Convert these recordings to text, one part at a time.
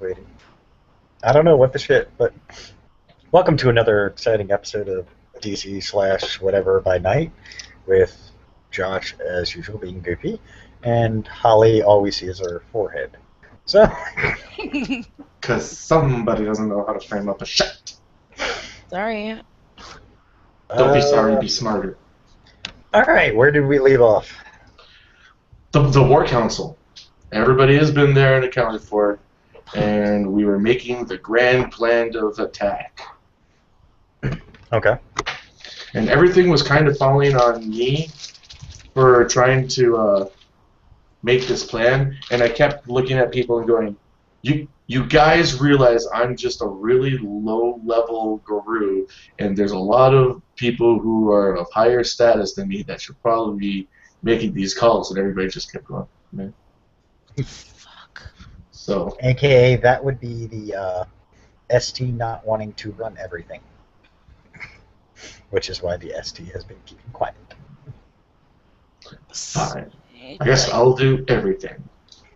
Waiting. I don't know what the shit, but welcome to another exciting episode of DC slash whatever by night with Josh as usual being goofy, and Holly. All we see is her forehead. So, Because somebody doesn't know how to frame up a shot. Sorry. Don't be sorry, uh, be smarter. all right, where did we leave off? The War Council. Everybody has been there and accounted for, and we were making the grand plan of attack. Okay. And everything was kind of falling on me for trying to make this plan, and I kept looking at people and going, you guys realize I'm just a really low-level guru, and there's a lot of people who are of higher status than me that should probably be making these calls, and everybody just kept going, man. Fuck. So, AKA that would be the ST not wanting to run everything, which is why the ST has been keeping quiet. fine. I guess I'll do everything.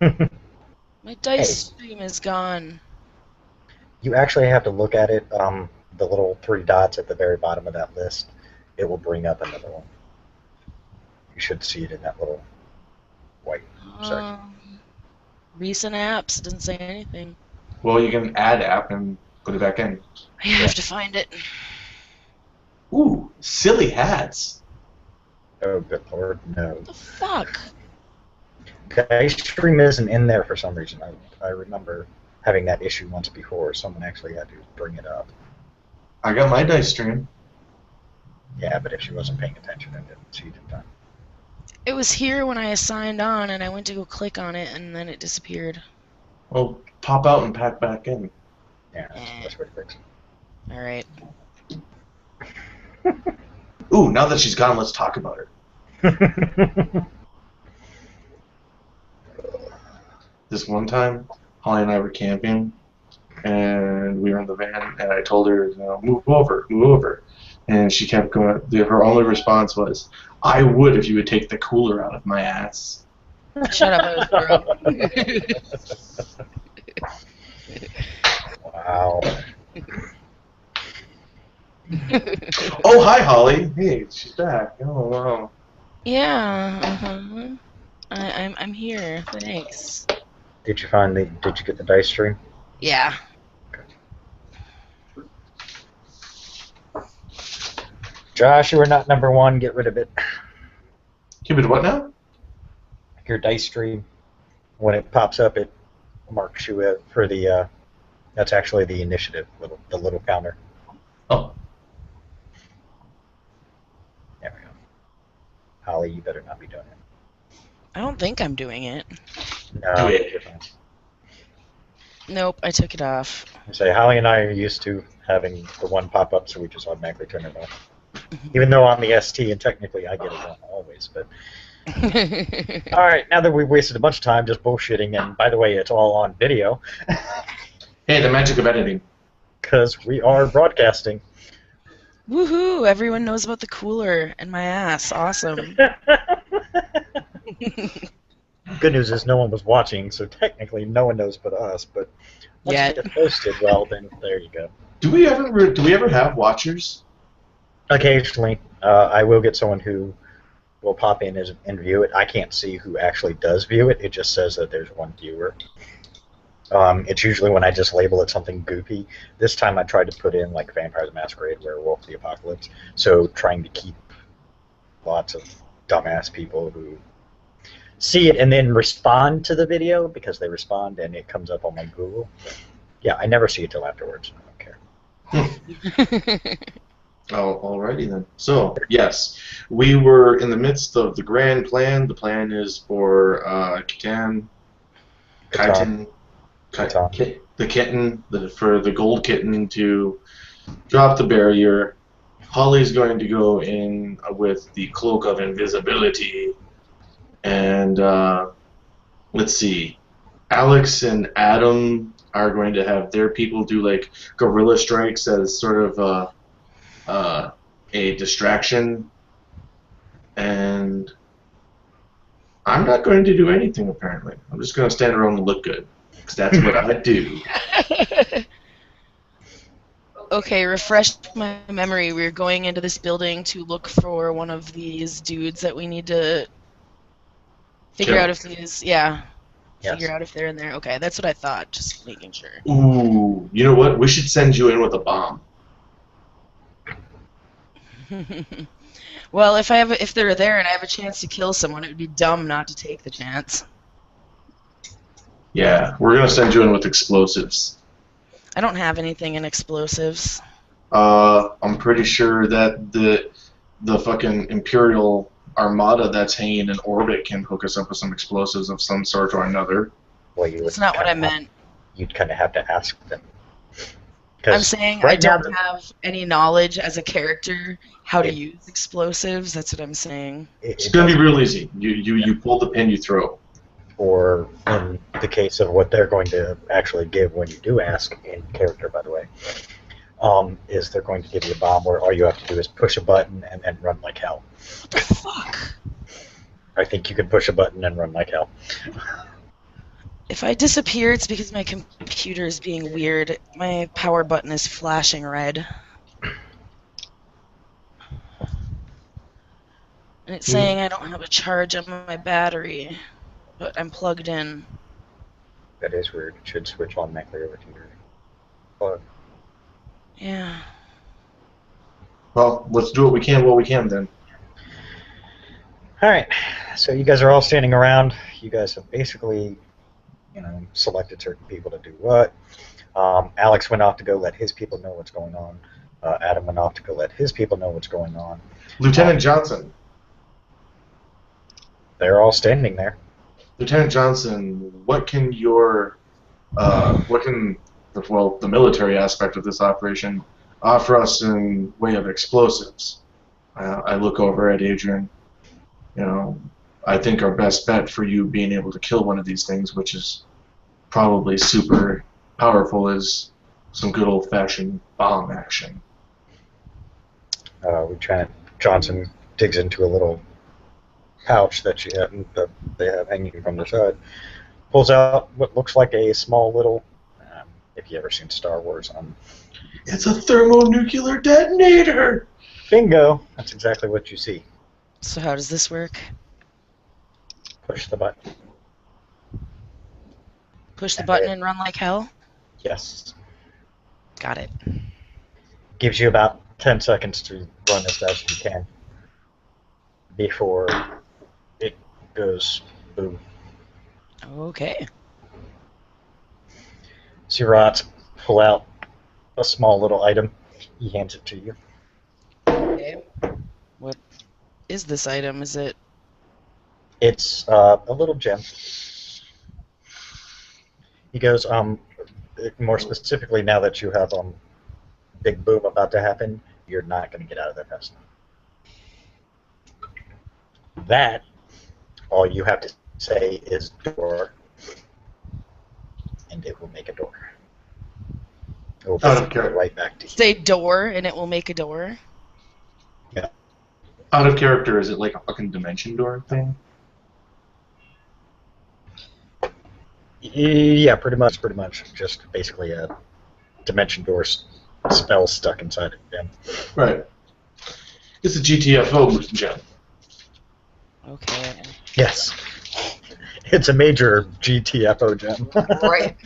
My dice stream is gone. You actually have to look at it. The little three dots at the very bottom of that list. It will bring up another one. You should see it in that little white section. Recent apps didn't say anything. Well, you can add app and put it back in. I have to find it. Ooh, silly hats. Oh, good lord, no. What the fuck? Dice stream isn't in there for some reason. I remember having that issue once before. Someone actually had to bring it up. I got my dice stream. Yeah, but if she wasn't paying attention and didn't see it in time. It was here when I signed on, and I went to go click on it, and then it disappeared. Well, pop out and pack back in. Yeah, that's the best way to fix it. All right. Ooh, now that she's gone, let's talk about her. This one time, Holly and I were camping, and we were in the van, and I told her, move over, move over. And she kept going. Her only response was, I would if you would take the cooler out of my ass. Shut up, I was drunk. Wow. Oh, hi, Holly. Hey, she's back. Oh, wow. Yeah. I'm here. Thanks. Did you get the dice stream? Yeah. Josh, you were not number one. Get rid of it. Keep it what now? Your dice stream, when it pops up, it marks you for the. That's actually the initiative, the little counter. Oh. There we go. Holly, you better not be doing it. I don't think I'm doing it. No. Do it. Nope, I took it off. Say Holly and I are used to having the one pop up, so we just automatically turn it off. Even though on the ST, and technically I get it on always, but. All right, now that we've wasted a bunch of time just bullshitting, and by the way, it's all on video. Hey, the magic of editing. Because we are broadcasting. Woohoo! Everyone knows about the cooler and my ass. Awesome. Good news is no one was watching, so technically no one knows but us. But once Yet. it gets posted, well, then there you go. Do we ever have watchers? Occasionally, I will get someone who will pop in and view it. I can't see who actually does view it. It just says that there's one viewer. It's usually when I just label it something goofy. This time I tried to put in like Vampire the Masquerade, Werewolf the Apocalypse. So trying to keep lots of dumbass people who see it and then respond to the video because they respond and it comes up on my Google. Yeah, I never see it till afterwards. I don't care. Oh, alrighty then. So, yes, we were in the midst of the grand plan. The plan is for Catan, the kitten, for the gold kitten to drop the barrier. Holly's going to go in with the cloak of invisibility, and let's see, Alex and Adam are going to have their people do like guerrilla strikes as sort of a distraction, and I'm not going to do anything apparently. I'm just going to stand around and look good. 'Cause that's what I do. Okay, refresh my memory. We're going into this building to look for one of these dudes that we need to figure Kill. out if these, yeah, Yes. figure out if they're in there. Okay, that's what I thought. Just making sure. Ooh, you know what? We should send you in with a bomb. Well, if they're there and I have a chance to kill someone, it would be dumb not to take the chance. Yeah, we're gonna send you in with explosives. I don't have anything in explosives. I'm pretty sure that the fucking Imperial Armada that's hanging in orbit can hook us up with some explosives of some sort or another. Well, you would That's not what I kinda have- meant. You'd kind of have to ask them. I'm 'Cause saying I right now don't have any knowledge as a character how to It- use explosives. That's what I'm saying. It's gonna be real easy. You pull the pin, you throw. Or in the case of what they're going to actually give when you do ask in character, by the way, is they're going to give you a bomb where all you have to do is push a button and then run like hell. What the fuck? I think you can push a button and run like hell. If I disappear, it's because my computer is being weird. My power button is flashing red. And it's saying I don't have a charge on my battery, but I'm plugged in. That is weird. It should switch automatically over to your plug. Yeah. Well, let's do what we can while we can then. All right. So you guys are all standing around. You guys have basically, selected certain people to do what. Alex went off to go let his people know what's going on. Adam went off to go let his people know what's going on. Lieutenant Johnson. They're all standing there. Lieutenant Johnson, what can the military aspect of this operation offer us in way of explosives? I look over at Adrian. I think our best bet for you being able to kill one of these things, which is probably super powerful, some good old-fashioned bomb action. Johnson digs into a little pouch that they have hanging from the side, pulls out what looks like a small little, if you ever seen Star Wars, It's a thermonuclear detonator! bingo, that's exactly what you see. So how does this work? Push the button. Push the button and run like hell? Yes. Got it. Gives you about 10 seconds to run as fast as you can before it goes boom. Okay. Sirat pull out a small little item. He hands it to you. Okay. What is this item? Is it... It's a little gem. He goes, more specifically, now that you have big boom about to happen, you're not going to get out of there fast enough. That, all you have to say is door, and it will make a door. It will Out of put it character. right back to you. Say door, and it will make a door? Yeah. Out of character, is it like a fucking dimension door thing? Yeah, pretty much. Just basically a dimension door spell stuck inside it. Yeah. Right. It's a GTFO gem. Okay. Yes. It's a major GTFO gem. Right.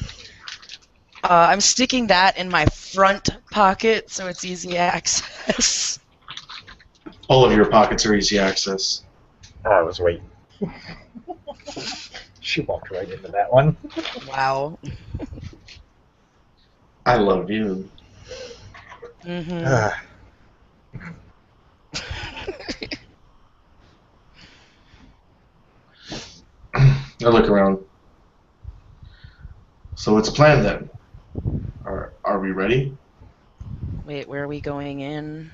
I'm sticking that in my front pocket so it's easy access. All of your pockets are easy access. I was waiting. She walked right into that one. Wow. I love you. Mm-hmm. Ah, I look around. So it's a plan then. Are we ready? Wait, where are we going in?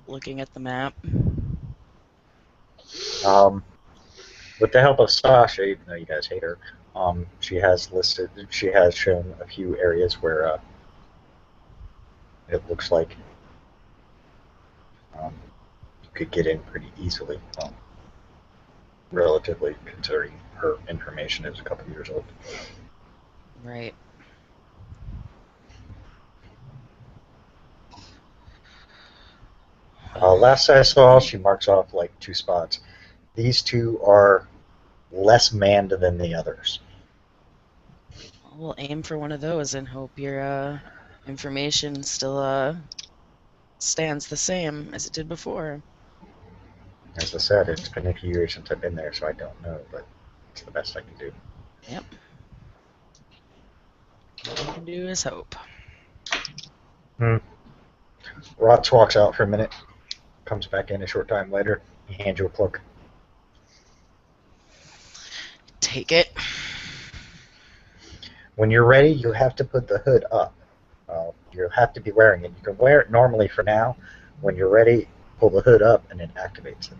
Looking at the map. with the help of Sasha, even though you guys hate her, she has shown a few areas where it looks like you could get in pretty easily, relatively, considering her information is a couple years old. Right. Last I saw, she marks off like 2 spots. These 2 are less manned than the others. We'll aim for one of those and hope your information still stands the same as it did before. As I said, it's been a few years since I've been there, so I don't know, but it's the best I can do. Yep. All we can do is hope. Rots walks out for a minute, comes back in a short time later. He hands you a cloak. Take it. When you're ready, you have to put the hood up. You have to be wearing it. You can wear it normally for now. When you're ready, pull the hood up and it activates it.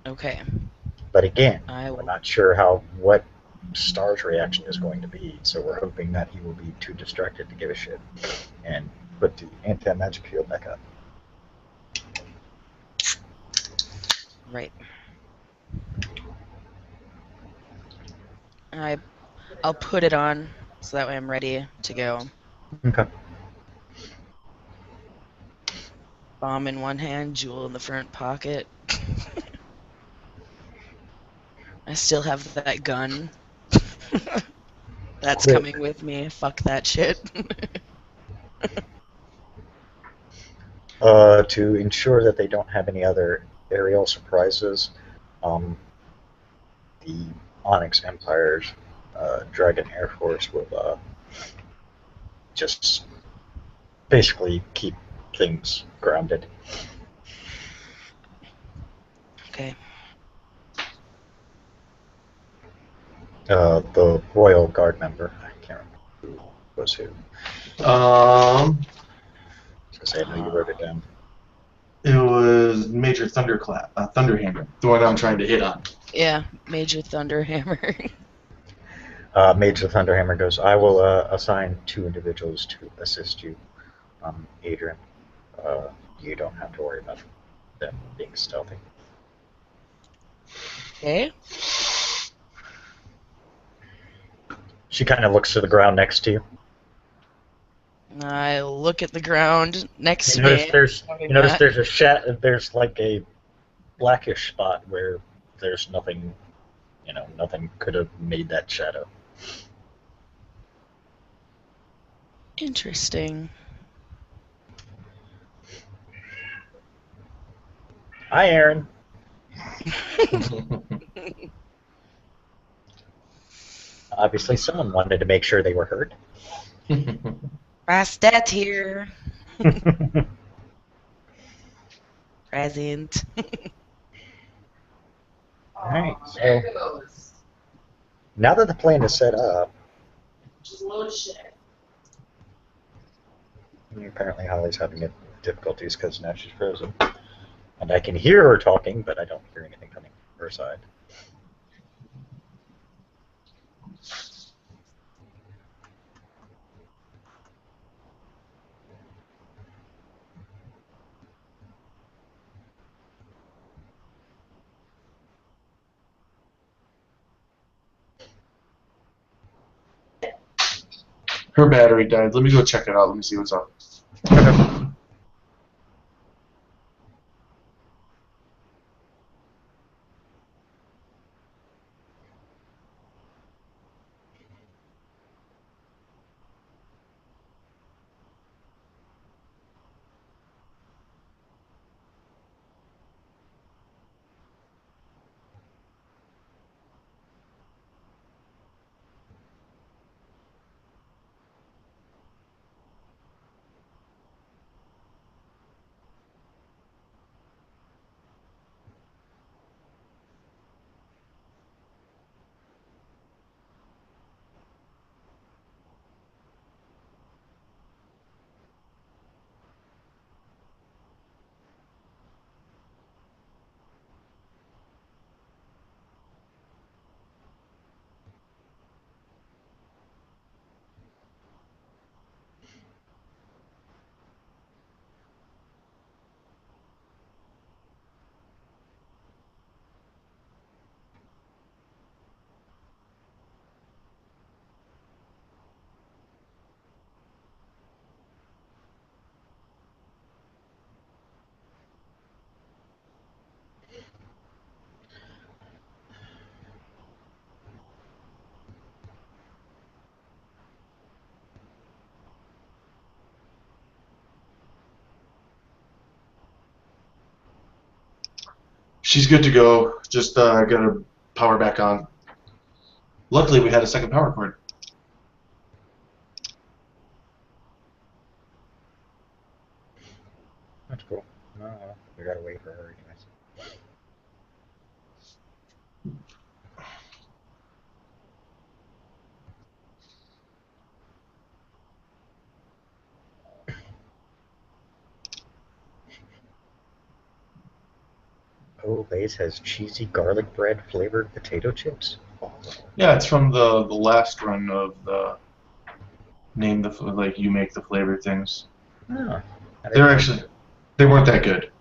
Okay. But again, I we're will. not sure what Star's reaction is going to be, so we're hoping that he will be too distracted to give a shit and put the anti-magic field back up. Right. I'll put it on so that way I'm ready to go. Okay. Bomb in one hand, jewel in the front pocket. I still have that gun. That's Quit. coming with me. Fuck that shit. To ensure that they don't have any other aerial surprises, the Onyx Empire's Dragon Air Force will just basically keep things grounded. Okay. The Royal Guard member, I can't remember who was who. Because I know you wrote it down. It was Major Thunderhammer, the one I'm trying to hit on. Yeah, Major Thunderhammer. Major Thunderhammer goes, I will assign 2 individuals to assist you, Adrian. You don't have to worry about them being stealthy. Okay. She kind of looks to the ground next to you. I look at the ground next to You notice me. there's like a blackish spot where there's nothing, nothing could have made that shadow. Interesting. Hi, Aaron. Obviously, someone wanted to make sure they were heard. Rastat here. Present. Alright, so now that the plane is set up, apparently Holly's having difficulties because now she's frozen. And I can hear her talking, but I don't hear anything coming from her side. Her battery died. Let me go check it out. Let me see what's up. She's good to go. Just got to power back on. Luckily, we had a second power cord. That's cool. No, we gotta wait for her anyways. Oh, Lay's has cheesy garlic bread flavored potato chips. Oh. Yeah, it's from the last run of the you make the flavor things. Oh, They weren't that good.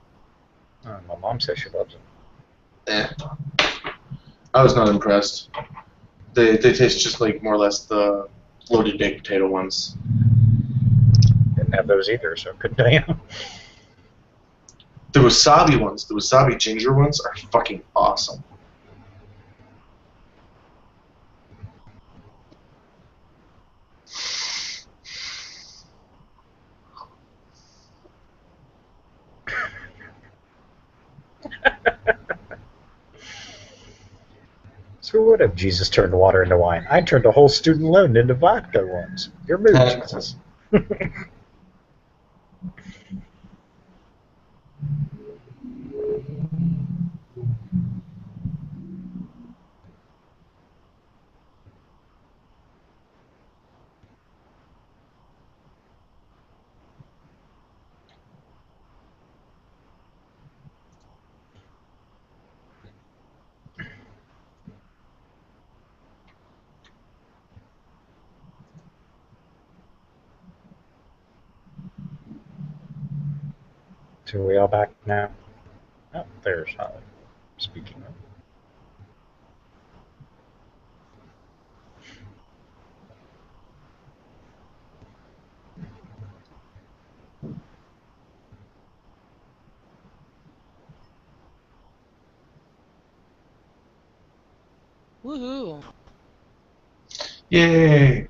Oh, my mom says she loves them. I was not impressed. They taste just like more or less the loaded baked potato ones. Didn't have those either, so couldn't tell you. The wasabi ones, the wasabi ginger ones, are fucking awesome. So what if Jesus turned water into wine? I turned a whole student loan into vodka once. Your move, Jesus. So are we all back now? Oh, there's Holly. Speaking of. Woohoo! Yay!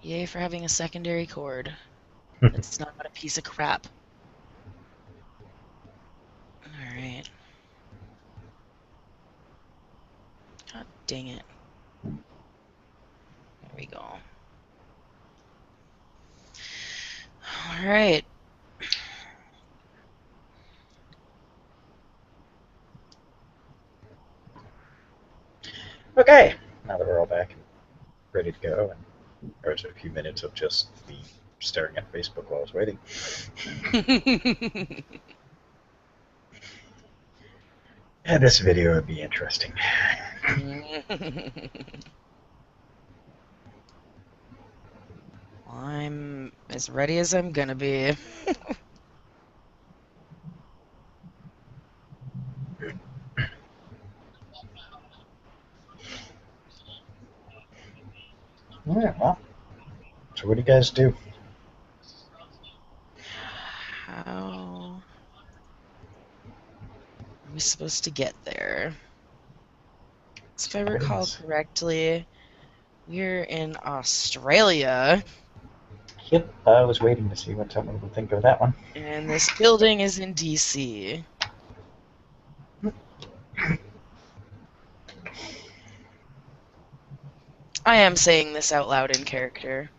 Yay for having a secondary cord. It's not a piece of crap. Alright. God dang it. There we go. Alright. Okay, now that we're all back and ready to go, and there's a few minutes of just me staring at Facebook while I was waiting. Yeah, this video would be interesting. I'm as ready as I'm gonna be. Yeah, well, so what do you guys do? How are we supposed to get there? So if I recall correctly, we're in Australia. Yep, I was waiting to see what someone would think of that one. And this building is in DC. I am saying this out loud in character.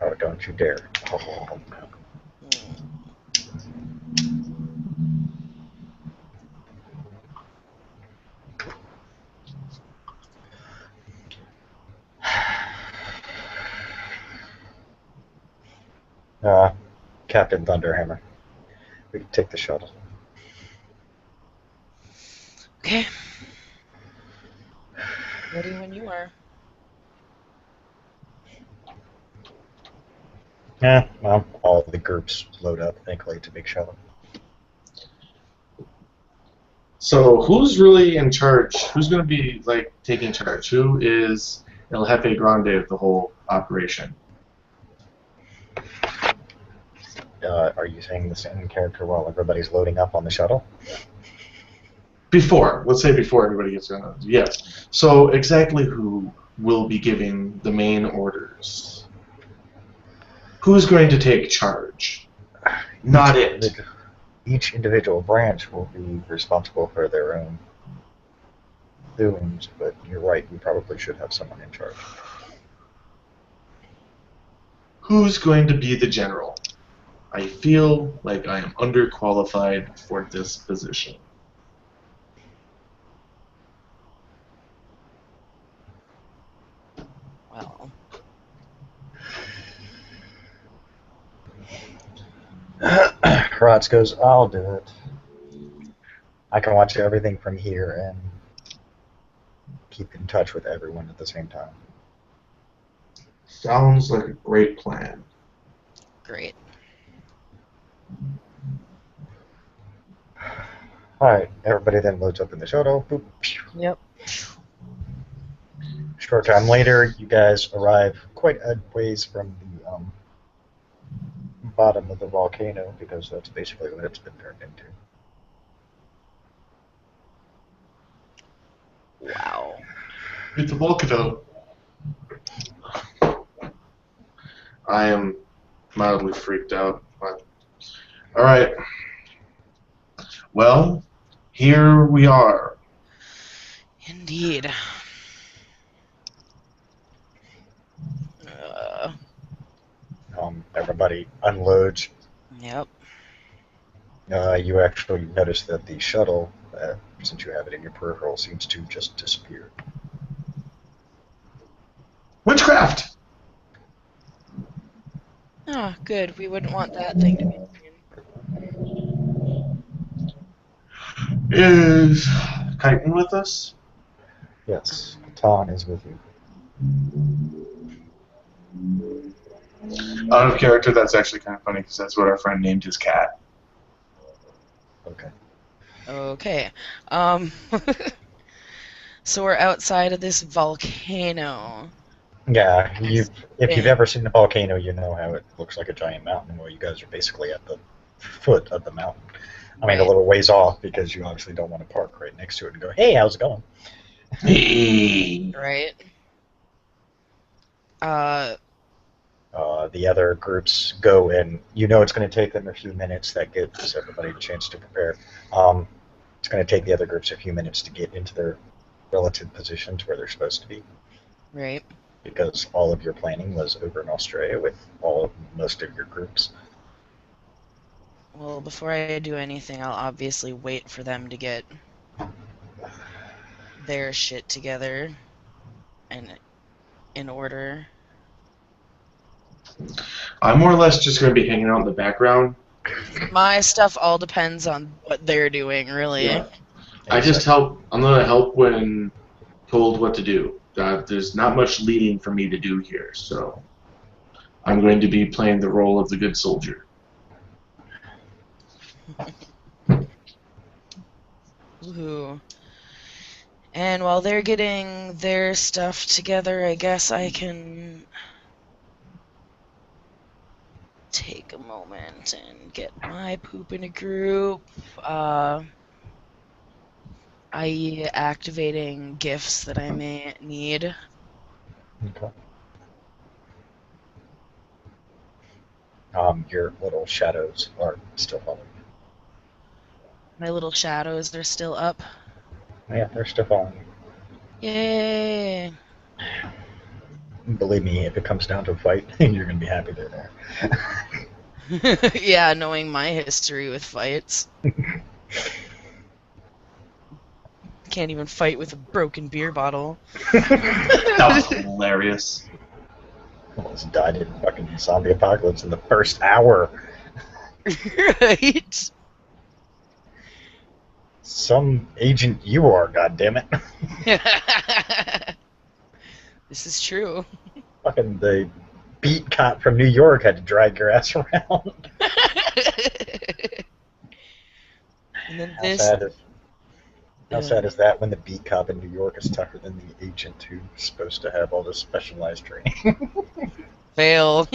Oh, don't you dare. Oh, no. Captain Thunderhammer. We can take the shuttle. Okay. Ready when you are. Yeah, well, all the groups load up, thankfully, to big shuttle. So who's really in charge? Who's going to be like taking charge? Who is El Jefe Grande of the whole operation? Are you saying the same character while everybody's loading up on the shuttle? Let's say before everybody gets on. Yes. So exactly who will be giving the main orders? Who's going to take charge? Not it. Each individual branch will be responsible for their own doings, but you're right, we probably should have someone in charge. Who's going to be the general? I feel like I am underqualified for this position. Well, Rotz goes, I'll do it. I can watch everything from here and keep in touch with everyone at the same time. Sounds like a great plan. great. Alright, everybody then loads up in the shuttle. Boop. Yep. Short time later, you guys arrive quite a ways from the bottom of the volcano, because that's basically what it's been turned into. Wow. It's a volcano. I am mildly freaked out. But... all right. Well, here we are. Indeed. Everybody unloads. Yep. You actually notice that the shuttle, since you have it in your peripheral, seems to just disappear. Witchcraft! Oh, good. We wouldn't want that thing to be seen. Is Chitin with us? Yes, Ton is with you. Out of character, that's actually kind of funny because that's what our friend named his cat. Okay. Okay. So we're outside of this volcano. Yeah, if you've ever seen a volcano, you know how it looks like a giant mountain. Well, you guys are basically at the foot of the mountain. I mean, a little ways off, because you obviously don't want to park right next to it and go, hey, how's it going? Right. The other groups go, and you know it's going to take them a few minutes. That gives everybody a chance to prepare. It's going to take the other groups a few minutes to get into their relative positions where they're supposed to be. Right. Because all of your planning was over in Australia with most of your groups. Well, before I do anything, I'll obviously wait for them to get their shit together and in order. I'm more or less just going to be hanging out in the background. My stuff all depends on what they're doing, really. Yeah. I just help. I'm going to help when told what to do. There's not much leading for me to do here, so I'm going to be playing the role of the good soldier. Woohoo. And while they're getting their stuff together, I guess I can take a moment and get my poop in a group. I.e. activating gifts that I may need. Okay. Your little shadows are still following you. My little shadows, they're still up. Yeah, they're still following you. Yay! Believe me, if it comes down to a fight, you're going to be happy they're there. Yeah, knowing my history with fights. Can't even fight with a broken beer bottle. That was hilarious. Almost died in fucking zombie apocalypse in the first hour. Right? Some agent you are, goddammit. This is true. Fucking the beat cop from New York had to drag your ass around. And then How sad is that when the beat cop in New York is tougher than the agent who's supposed to have all this specialized training? Fail.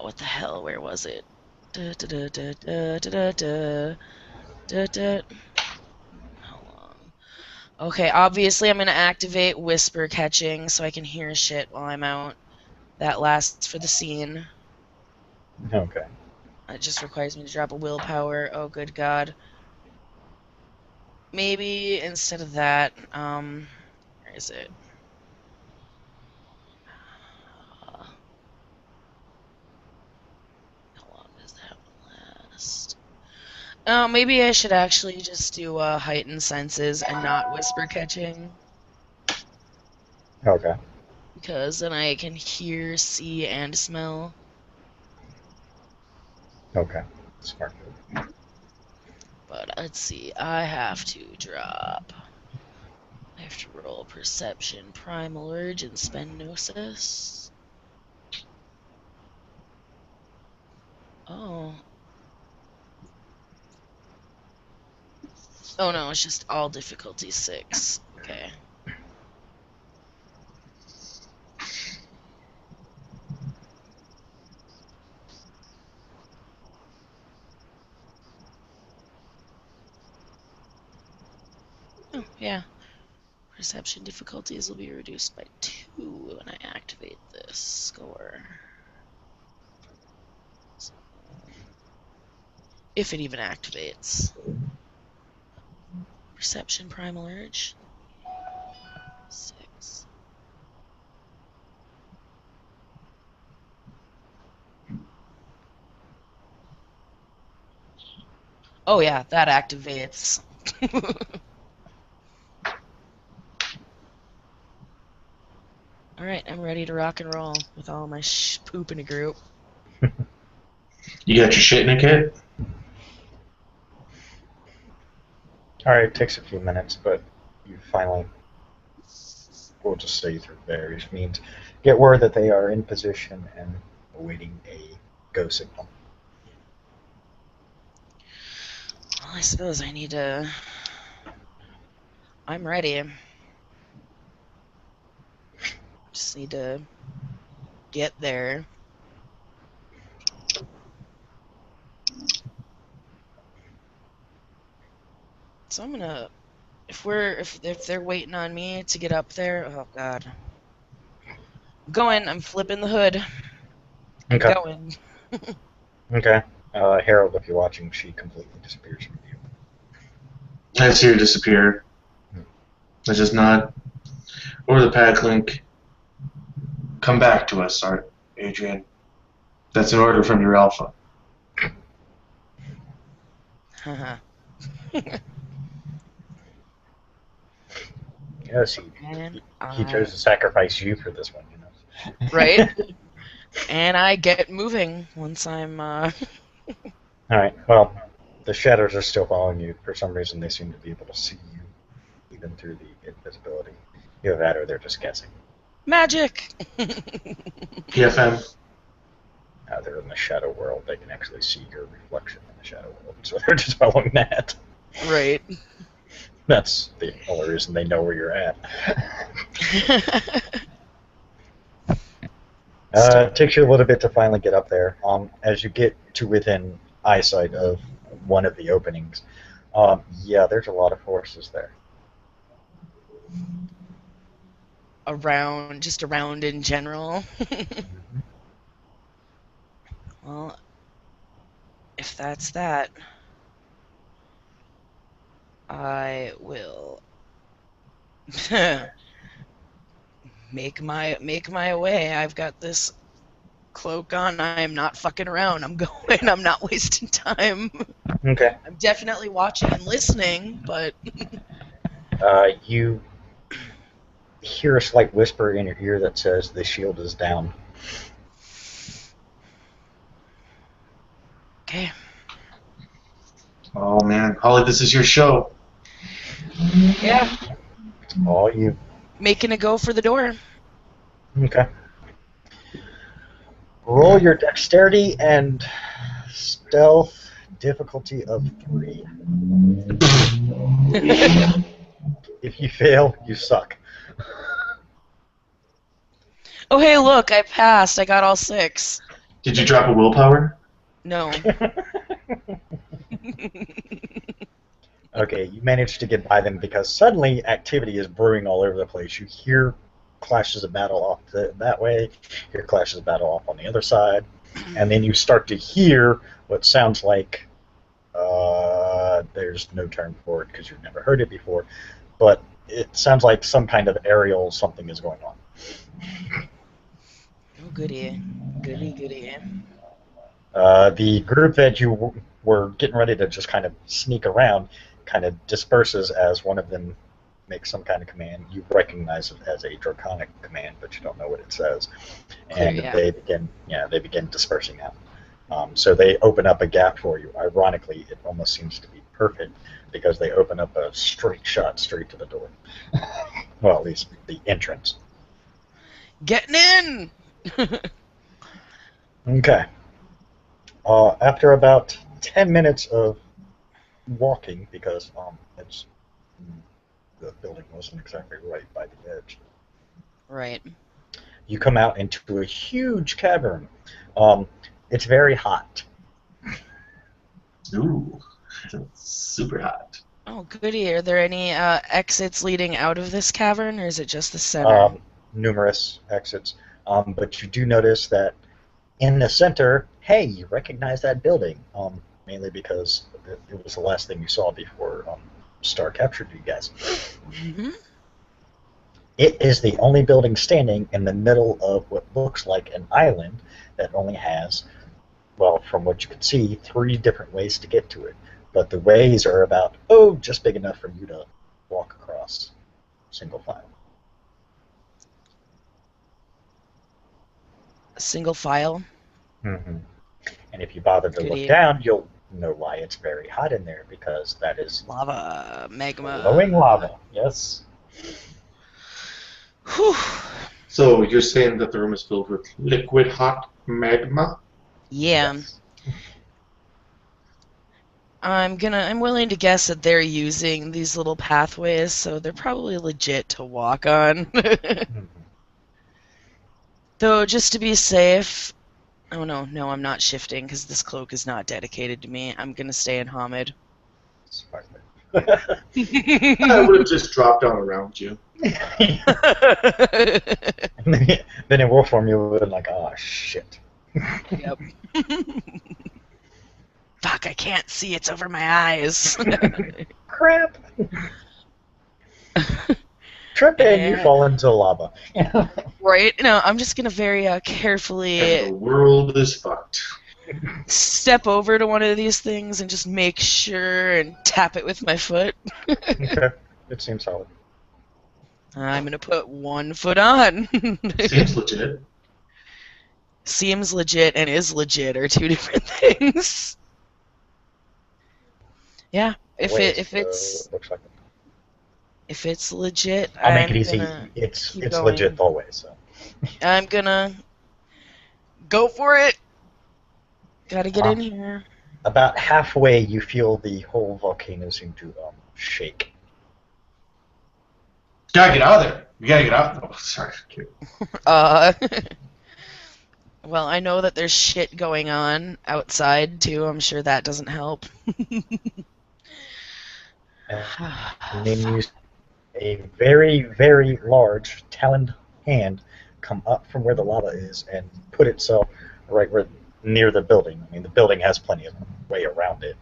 What the hell? Where was it? How long? Okay, obviously I'm going to activate whisper catching so I can hear shit while I'm out. That lasts for the scene. Okay. It just requires me to drop a willpower. Oh, good God. Maybe instead of that, where is it? How long does that last? Oh, maybe I should actually just do heightened senses and not whisper catching. Okay. Because then I can hear, see, and smell. Okay. Smart move. But let's see, I have to drop. I have to roll Perception, Primal Urge, and spend Gnosis. Oh. Oh no, it's just all difficulty 6. Okay. Oh, yeah. Perception difficulties will be reduced by 2 when I activate this score. So, if it even activates. Perception, Primal Urge. 6. Oh yeah, that activates. Alright, I'm ready to rock and roll with all my poop in a group. You got your shit in a kit? Alright, it takes a few minutes, but you finally, we'll just say through various means, get word that they are in position and awaiting a go signal. Well, I suppose I need to... I'm ready. Just need to get there. So I'm gonna... If they're waiting on me to get up there... Oh, God. I'm going. I'm flipping the hood. I'm Okay. going. Okay. Harold, if you're watching, she completely disappears from you. I see her disappear. I just nod over the pack link. Come back to us, Adrian. That's an order from your alpha. Haha. Yes, he chose to sacrifice you for this one, you know. Right? And I get moving once I'm, Alright, well, the shadows are still following you. For some reason, they seem to be able to see you, even through the invisibility. Either that or they're just guessing. Magic! PFM. They're in the shadow world. They can actually see your reflection in the shadow world, so they're just following that. Right. That's the only reason they know where you're at. It takes you a little bit to finally get up there. As you get to within eyesight of one of the openings, yeah, there's a lot of forces there. Just around in general. Well, if that's that, I will make my way. I've got this cloak on. I am not fucking around. I'm going. I'm not wasting time. Okay. I'm definitely watching and listening, but You hear a slight whisper in your ear that says the shield is down. okay. Oh man, Holly, this is your show. Yeah. It's all you. Making a go for the door. Okay. Roll your dexterity and stealth difficulty of 3. If you fail, you suck. Oh, hey, look, I passed. I got all 6. Did you drop a willpower? No. Okay, Okay, you manage to get by them because suddenly activity is brewing all over the place. You hear clashes of battle off that way, hear clashes of battle off on the other side, and then you start to hear what sounds like there's no term for it because you've never heard it before, but it sounds like some kind of aerial something is going on. Oh, goody. Goody, goody. The group that you were getting ready to just kind of sneak around kind of disperses as one of them makes some kind of command. You recognize it as a draconic command, but you don't know what it says. And Yeah. they begin dispersing out. So they open up a gap for you. Ironically, it almost seems to be perfect because they open up a straight shot straight to the door. Well, at least the entrance. Getting in! Okay. After about 10 minutes of walking, because the building wasn't exactly right by the edge, Right. you come out into a huge cavern. It's very hot. Ooh, super hot. Oh, goody. Are there any exits leading out of this cavern, or is it just the center? Numerous exits. But you do notice that in the center, hey, you recognize that building, mainly because it was the last thing you saw before Star captured you guys. Mm-hmm. It is the only building standing in the middle of what looks like an island that only has, well, from what you can see, 3 different ways to get to it. But the ways are about, just big enough for you to walk across single file. Single file. Mm-hmm. And if you bother to Goody. look down, you'll know why it's very hot in there, because that is Lava. Magma. glowing lava. Yes. Whew. So you're saying that the room is filled with liquid hot magma? Yeah. Yes. I'm willing to guess that they're using these little pathways, so they're probably legit to walk on. Mhm. Though, just to be safe, oh no, I'm not shifting because this cloak is not dedicated to me. I'm gonna stay in Hamid. Smart. I would have just dropped down around you. And then in wolf form, you would have been like, oh, shit. Yep. Fuck, I can't see. It's over my eyes. Crap. Trip and you fall into lava. Right? No, I'm just gonna very carefully And the world is fucked. step over to one of these things and just make sure and tap it with my foot. Okay. It seems solid. I'm gonna put one foot on. Seems legit. Seems legit and is legit are 2 different things. Yeah, if looks like it's legit, I'll make it I'm easy. gonna It's keep legit going. always. So. I'm gonna go for it. Gotta get in here. About halfway, you feel the whole volcano seem to shake. You gotta get out of there. You gotta get out. Oh, sorry. Well, I know that there's shit going on outside too. I'm sure that doesn't help. And then you see a very, very large taloned hand come up from where the lava is and put itself right where near the building. I mean, the building has plenty of way around it.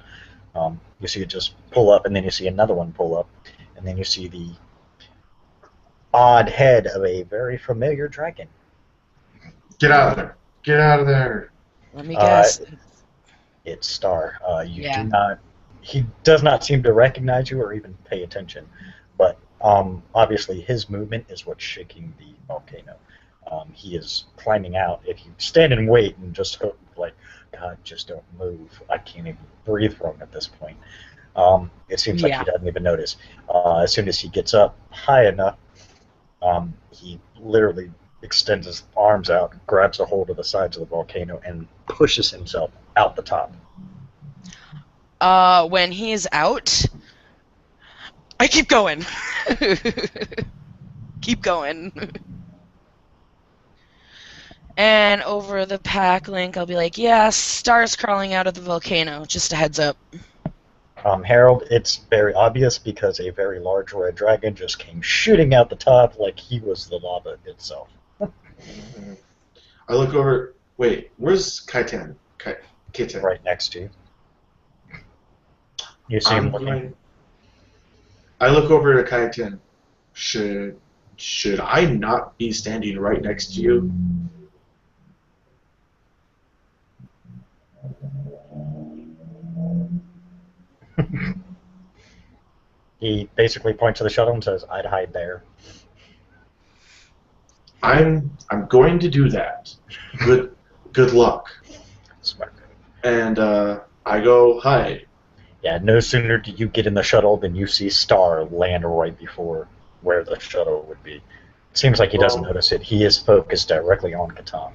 You see it just pull up, and then you see another one pull up, and then you see the odd head of a very familiar dragon. Get out of there. Get out of there. Let me guess. It's Star. Yeah. Do not. He does not seem to recognize you or even pay attention, but obviously his movement is what's shaking the volcano. He is climbing out. If you stand and wait and just hope, like, God, just don't move. I can't even breathe for him at this point. It seems like he doesn't even notice. As soon as he gets up high enough, he literally extends his arms out, grabs a hold of the sides of the volcano, and pushes himself out the top. When he's out, I keep going. Keep going. And over the pack link, I'll be like, yeah, Star's crawling out of the volcano. Just a heads up. Harold, it's very obvious because a very large red dragon just came shooting out the top like he was the lava itself. Mhm. I look over. Wait, where's Kaiten? Kitten. Right next to you. You see him I'm looking. going. I look over to Kaiten. Should I not be standing right next to you? He basically points to the shuttle and says, "I'd hide there." I'm going to do that. Good luck. Smart. And I go hide. Yeah, no sooner do you get in the shuttle than you see Star land right before where the shuttle would be. It seems like he doesn't Well, notice it. He is focused directly on Catan.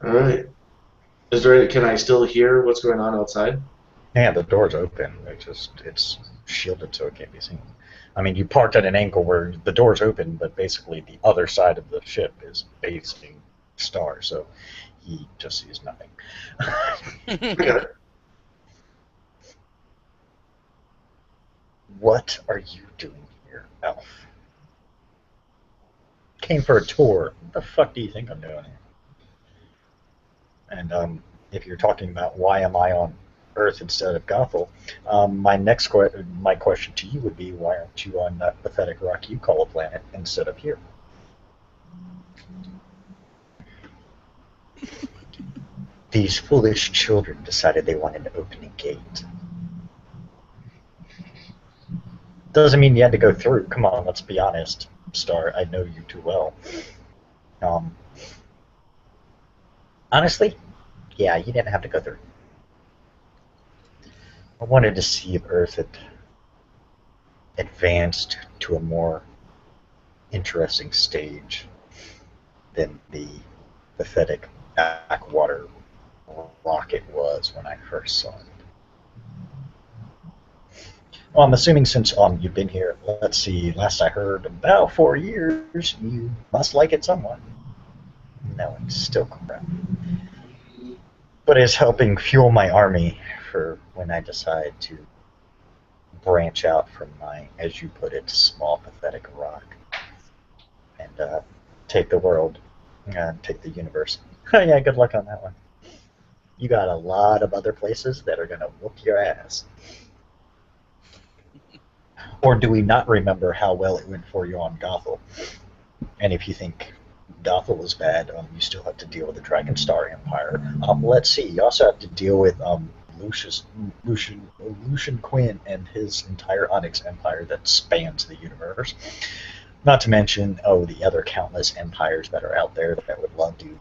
all right. Is there? Can I still hear what's going on outside? Yeah, the door's open. It's shielded so it can't be seen. I mean, you parked at an angle where the door's open, but basically the other side of the ship is facing Star, so he just sees nothing. I got it. What are you doing here, Elf? Came for a tour. What the fuck do you think I'm doing here? And if you're talking about why am I on Earth instead of Gothel, my question to you would be, why aren't you on that pathetic rock you call a planet instead of here? These foolish children decided they wanted to open a gate. Doesn't mean you had to go through. Come on, let's be honest, Star. I know you too well. Um, Honestly, yeah, you didn't have to go through. I wanted to see if Earth had advanced to a more interesting stage than the pathetic backwater rocket was when I first saw it. Well, I'm assuming since you've been here, let's see, last I heard, about 4 years, you must like it somewhat. No, it's still crap. But it's helping fuel my army for when I decide to branch out from my, as you put it, small, pathetic rock and take the world, take the universe. Yeah, good luck on that one. You got a lot of other places that are going to whoop your ass. Or do we not remember how well it went for you on Gothel? And if you think Gothel was bad, you still have to deal with the Dragon Star Empire. Let's see, you also have to deal with Lucian Quinn and his entire Onyx Empire that spans the universe. Not to mention, the other countless empires that are out there that would love to,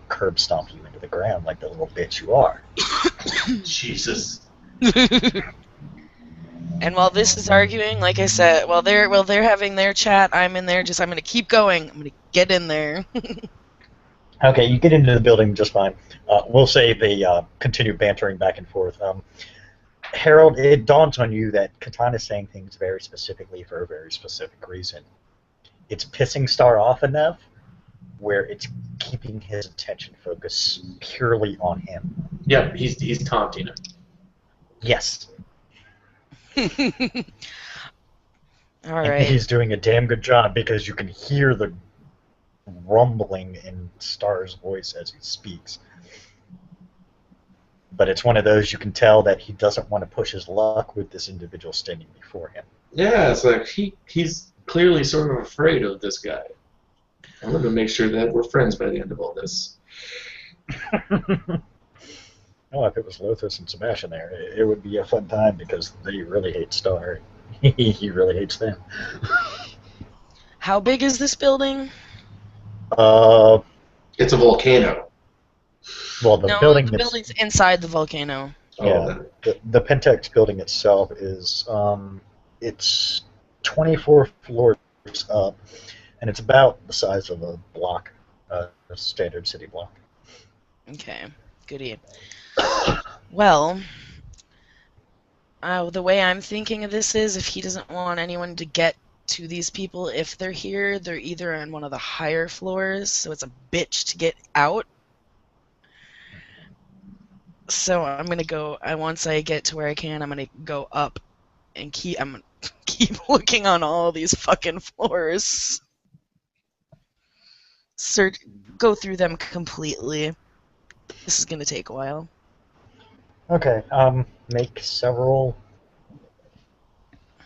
curb stomp you into the ground like the little bitch you are. Jesus. And while this is arguing, like I said, while they're having their chat, I'm in there. I'm gonna keep going. I'm gonna get in there. Okay, you get into the building just fine. We'll say they continue bantering back and forth. Harold, it dawns on you that Catan is saying things very specifically for a very specific reason. It's pissing Star off enough where it's keeping his attention focus purely on him. Yeah, he's taunting him. Yes. All And right. he's doing a damn good job because you can hear the rumbling in Star's voice as he speaks. But it's one of those you can tell that he doesn't want to push his luck with this individual standing before him. Yeah, it's like he's clearly sort of afraid of this guy. I'm going to make sure that we're friends by the end of all this. Oh, if it was Lothus and Sebastian there, it would be a fun time because they really hate Star. He really hates them. How big is this building? It's a volcano. Well, the No, building the building's inside the volcano. Yeah, the Pentex building itself is it's 24 floors up, and it's about the size of a block, a standard city block. Okay, goody. Well, the way I'm thinking of this is if he doesn't want anyone to get to these people, if they're here, they're either on one of the higher floors, so it's a bitch to get out. So I'm gonna go. Once I get to where I can, I'm gonna go up and I'm gonna keep looking on all these fucking floors. Search, go through them completely. This is gonna take a while. Okay. Make several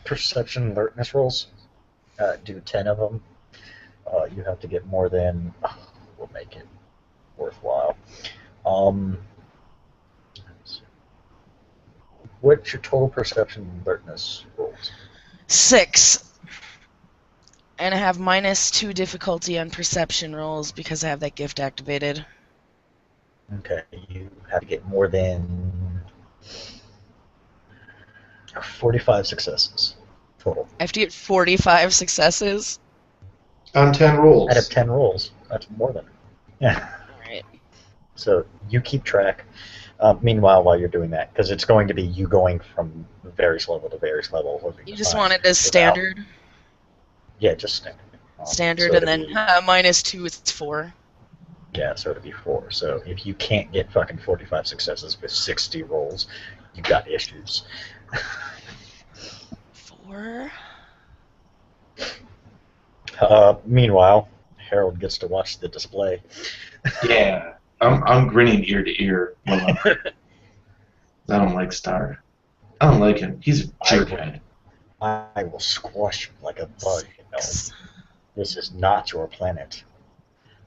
perception alertness rolls. Do 10 of them. You have to get more than. We'll make it worthwhile. What's your total perception alertness rolls? 6. And I have -2 difficulty on perception rolls because I have that gift activated. Okay, you have to get more than 45 successes total. I have to get 45 successes. On 10 rolls. Out of 10 rolls. That's more than. Yeah. Alright. So you keep track. Meanwhile, while you're doing that, because it's going to be you going from various level to various level. You just want it as standard? Yeah, just standard. Standard, so and then -2 is 4. Yeah, so it'd be 4. So if you can't get fucking 45 successes with 60 rolls, you got issues. 4? Meanwhile, Harold gets to watch the display. Yeah, I'm grinning ear to ear. I don't like Star. I don't like him. He's a jerkhead. I will squash you like a bug, you know. This is not your planet.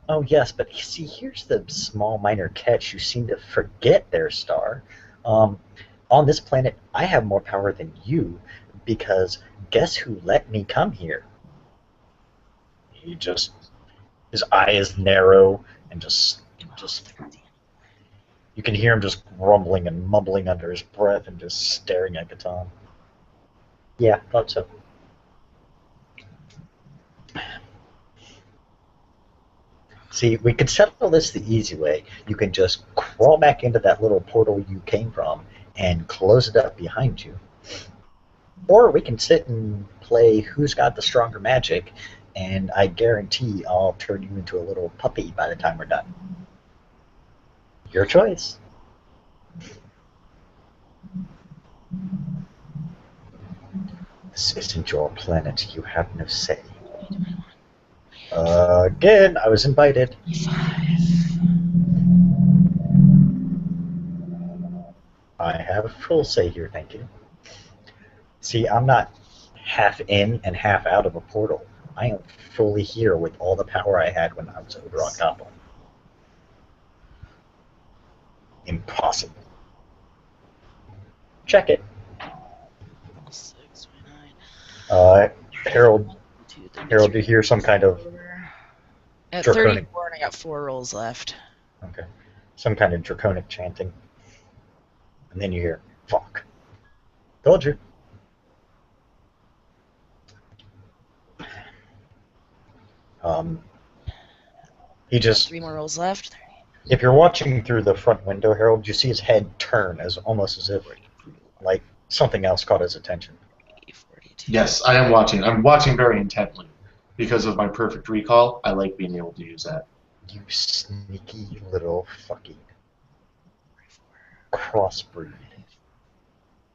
Oh, yes, but you see, here's the small minor catch. You seem to forget their Star. On this planet, I have more power than you, because guess who let me come here? His eye is narrow, and just you can hear him just grumbling and mumbling under his breath and just staring at Catan. Yeah, thought so. See, we could settle this the easy way. You can just crawl back into that little portal you came from and close it up behind you. Or we can sit and play who's got the stronger magic, and I guarantee I'll turn you into a little puppy by the time we're done. Your choice. This isn't your planet. You have no say. Again, I was invited. 5. I have full say here, thank you. See, I'm not half in and half out of a portal. I am fully here with all the power I had when I was over on Coppo. Impossible. Check it. 6, 9. Harold, do you hear some kind of At draconic... 34, and I got 4 rolls left. Okay. Some kind of draconic chanting. And then you hear, fuck. Told you. He just... 3 more rolls left. If you're watching through the front window, Harold, you see his head turn almost as if, like, something else caught his attention. 42. Yes, I am watching. I'm watching very intently. Because of my perfect recall, I like being able to use that. You sneaky little fucking crossbreed.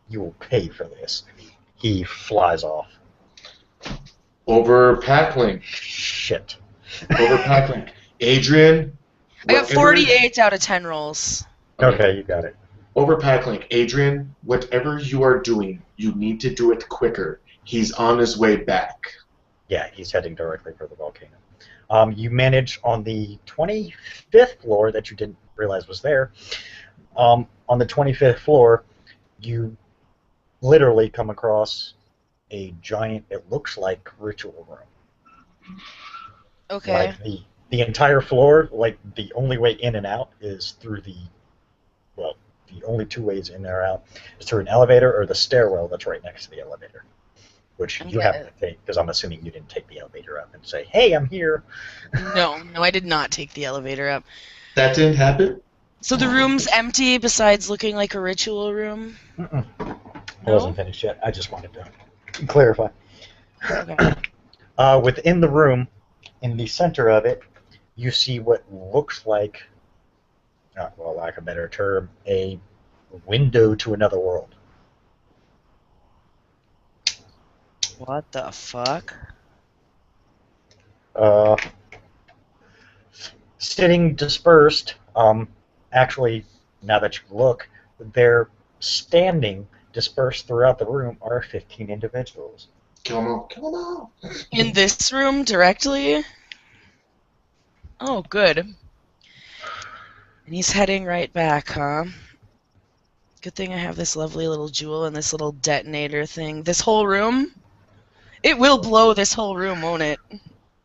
You will pay for this. He flies off. Over Packlink. Shit. Over Packlink. Adrian. I got 48 out of 10 rolls. Okay, you got it. Over Packlink. Adrian, whatever you are doing, you need to do it quicker. He's on his way back. Yeah, he's heading directly for the volcano. You manage on the 25th floor that you didn't realize was there. On the 25th floor, you literally come across a giant, it looks like, ritual room. Okay. Like the entire floor, like the only way in and out is through the only 2 ways in or out is through an elevator or the stairwell that's right next to the elevator. Which you have to take, because I'm assuming you didn't take the elevator up and say, hey, I'm here. No, I did not take the elevator up. That didn't happen? So the room's empty besides looking like a ritual room? I wasn't finished yet. I just wanted to clarify. Okay. Within the room, in the center of it, you see what looks like, well, lack of a better term, a Window to another world. What the fuck? Uh, Sitting dispersed. Actually, now that you look, they're standing dispersed throughout the room are 15 individuals. Kill them all. Kill them all. In this room directly? Oh, good. And he's heading right back, huh? Good thing I have this lovely little jewel and this little detonator thing. This whole room? It will blow this whole room, won't it?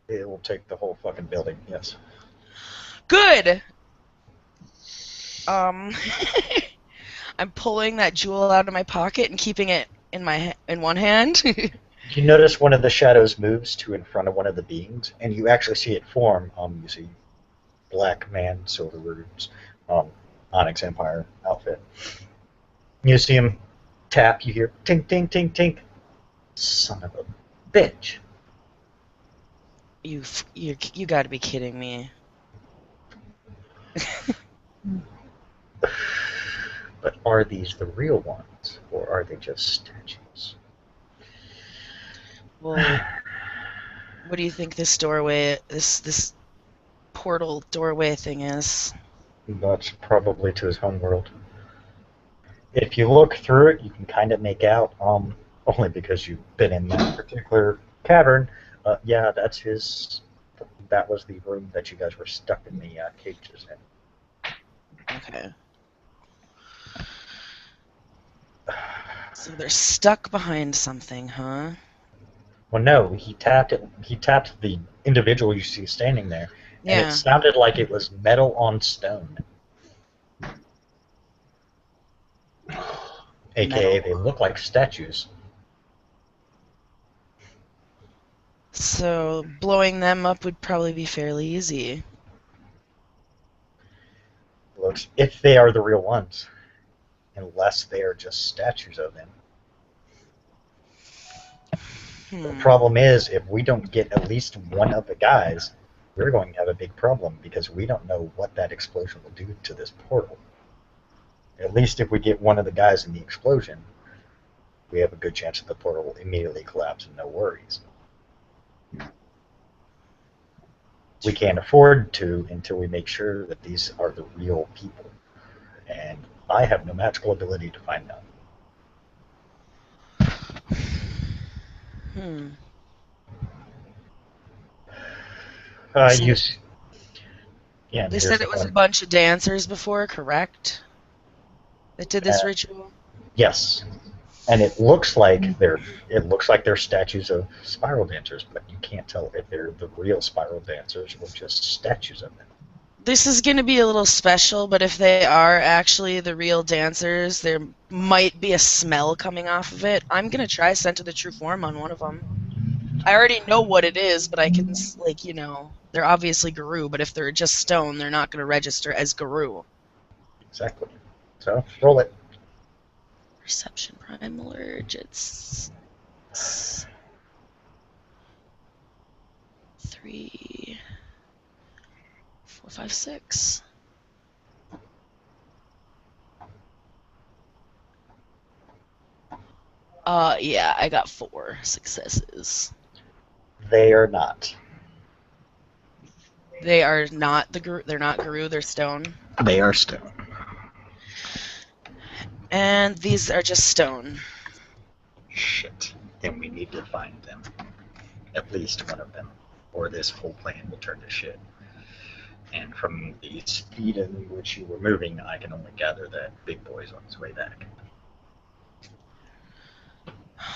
It will take the whole fucking building, yes. Good! I'm pulling that jewel out of my pocket and keeping it in one hand. You notice one of the shadows moves to in front of one of the beings, and you actually see it form. You see Black Man, Silver Runes, Onyx Empire outfit. You see him tap, you hear tink, tink, tink, tink. Son of a bitch. You gotta be kidding me. But are these the real ones, or are they just statues? Well, what do you think this doorway, this portal doorway thing is? That's probably to his homeworld. If you look through it, you can kind of make out, only because you've been in that particular cavern, yeah, that's his. That was the room that you guys were stuck in the cages in. Okay. So they're stuck behind something, huh? Well, no, he tapped it. He tapped the individual you see standing there, and Yeah. it sounded like it was metal on stone. AKA, they look like statues. So blowing them up would probably be fairly easy. Looks, if they are the real ones, unless they are just statues of them. The problem is, if we don't get at least one of the guys, we're going to have a big problem because we don't know what that explosion will do to this portal. At least if we get one of the guys in the explosion, we have a good chance that the portal will immediately collapse and no worries. We can't afford to until we make sure that these are the real people. And I have no magical ability to find them. Yeah, They said it was a bunch of dancers before, correct? That did this ritual? Yes. And it looks like they're statues of spiral dancers, but you can't tell if they're the real spiral dancers or just statues of them. This is going to be a little special, but if they are actually the real dancers, there might be a smell coming off of it. I'm going to try Scent of the True Form on one of them. I already know what it is, but I can, like, you know, they're obviously Guru, but if they're just stone, they're not going to register as Guru. Exactly. So, roll it. Perception Primal Urge, it's 3, 4, 5, 6. Yeah, I got 4 successes. They are not. They are not they're not Guru, they're stone. They are stone. And these are just stone. Shit. Then we need to find them. At least one of them. Or this whole plan will turn to shit. And from the speed in which you were moving, I can only gather that Big Boy's on his way back.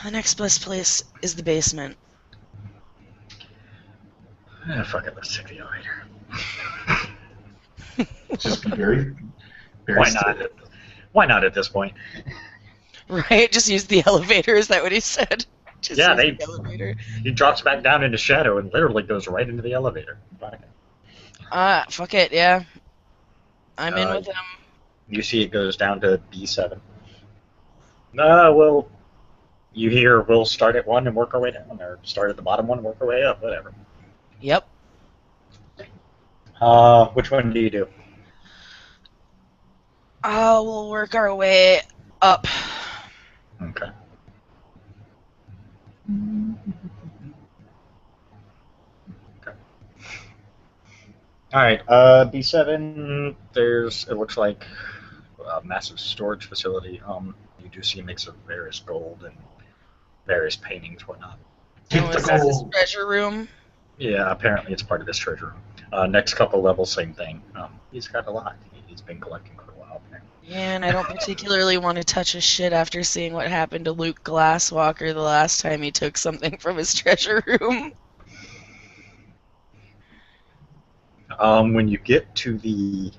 The next best place is the basement. Fuck it, let's take the elevator. Just be very Why not? Why not at this point? Right? Just use the elevator, is that what he said? Just Yeah, use the elevator. He drops back down into shadow and literally goes right into the elevator. Fuck it, yeah. I'm in with him. You see it goes down to B7. Well, you hear we'll start at 1 and work our way down, or start at the bottom 1 and work our way up, whatever. Yep. Which one do you do? We'll work our way up. Okay. Okay. All right. B7. It looks like a massive storage facility. You do see a mix of various gold and various paintings, whatnot. Take Oh, the is this his gold. treasure room? Yeah, apparently it's part of his treasure room. Next couple levels, same thing. He's got a lot. He's been collecting for a while. Apparently. Yeah, and I don't particularly want to touch his shit after seeing what happened to Luke Glasswalker the last time he took something from his treasure room. When you get to the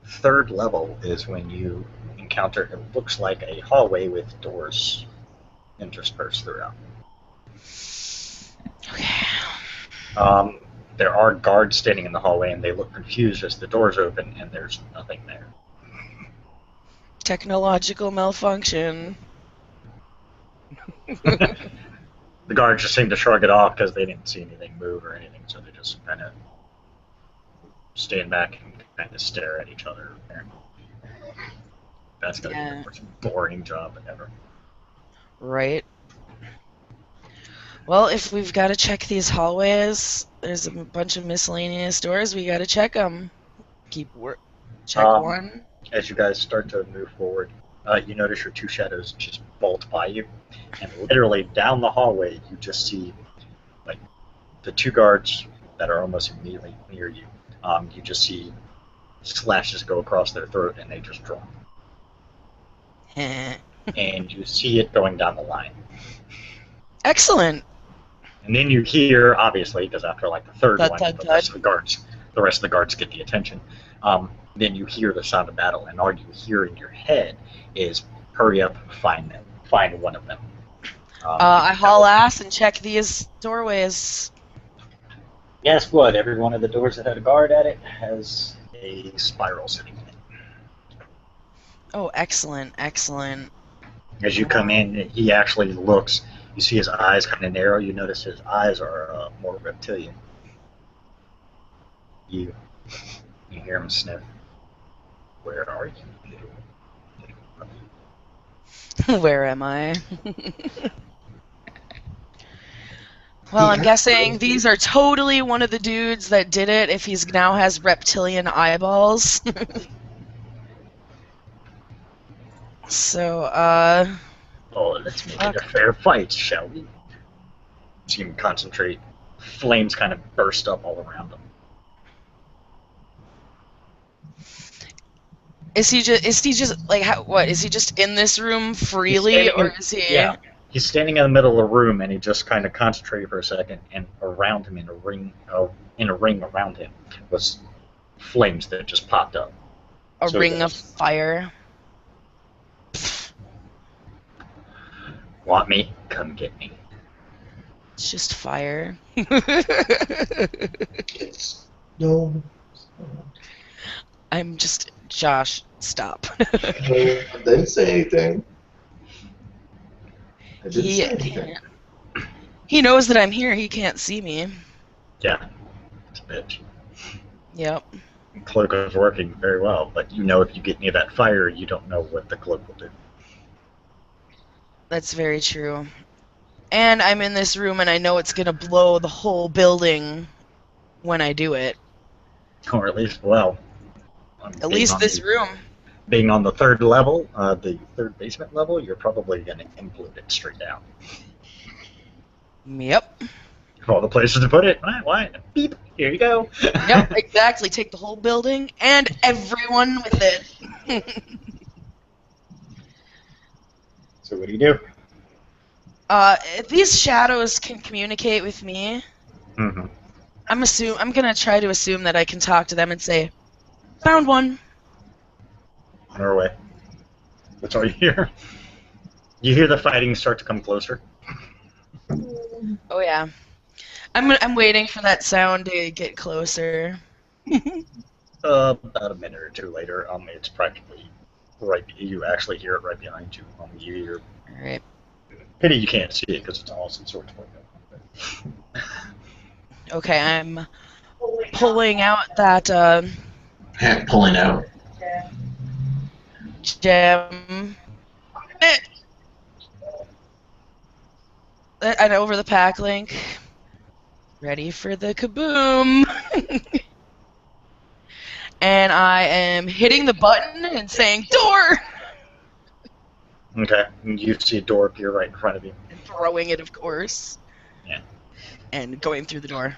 third level is when you encounter, it looks like a hallway with doors interspersed throughout. Okay. There are guards standing in the hallway, and they look confused as the doors open, and there's nothing there. Technological malfunction. The guards just seem to shrug it off because they didn't see anything move or anything, so they just kind of stand back and kind of stare at each other. That's going to be the most boring job ever. Right. Well, if we've got to check these hallways, there's a bunch of miscellaneous doors. We got to check them. Check one. As you guys start to move forward, you notice your two shadows just bolt by you, and literally down the hallway, you just see like the two guards that are almost immediately near you. You just see slashes go across their throat, and they just drop. And you see it going down the line. Excellent. And then you hear, obviously, because after like the third one, Thud, the rest of the guards get the attention. Then you hear the sound of battle, and all you hear in your head is, "Hurry up, find them, find one of them." I haul ass and check these doorways. Guess what? Every one of the doors that had a guard at it has a spiral sitting in it. Oh, excellent, excellent. As you come in, he actually looks. You see his eyes kind of narrow. You notice his eyes are more reptilian. You hear him sniff. Where are you? Where am I? Well, I'm guessing these are totally one of the dudes that did it if he's now has reptilian eyeballs. So, Oh, let's make it a fair fight, shall we? See him concentrate. Flames kind of burst up all around him. is he just like what? Is he just in this room freely, or is he? Yeah, he's standing in the middle of the room, and he just kind of concentrated for a second, and around him, in a ring around him, was flames that just popped up. A ring of fire. Want me? Come get me. It's just fire. No. I'm just Josh. Stop. I didn't say anything. I didn't say anything. He knows that I'm here. He can't see me. Yeah, it's a bitch. Yep. Cloak is working very well, but you know if you get near that fire, you don't know what the cloak will do. That's very true. And I'm in this room, and I know it's gonna blow the whole building when I do it. Or at least, well... At least this room. Being on the third level, the third basement level, you're probably going to implode it straight down. Yep. All the places to put it. Why? Beep. Here you go. Yep, exactly. Take the whole building and everyone with it. So what do you do? If these shadows can communicate with me, Mm-hmm. I'm gonna try to assume that I can talk to them and say, "Found one." On our way. That's all you hear. You hear the fighting start to come closer. Oh yeah. I'm waiting for that sound to get closer. About a minute or two later, it's practically right. You actually hear it right behind you. You hear. All right. Pity you can't see it because it's all some sort of. Okay, I'm pulling out that. Pulling out. gem. And over the pack link. Ready for the kaboom. And I am hitting the button and saying, door! Okay. You see a door appear right in front of you. And throwing it, of course. Yeah. And going through the door.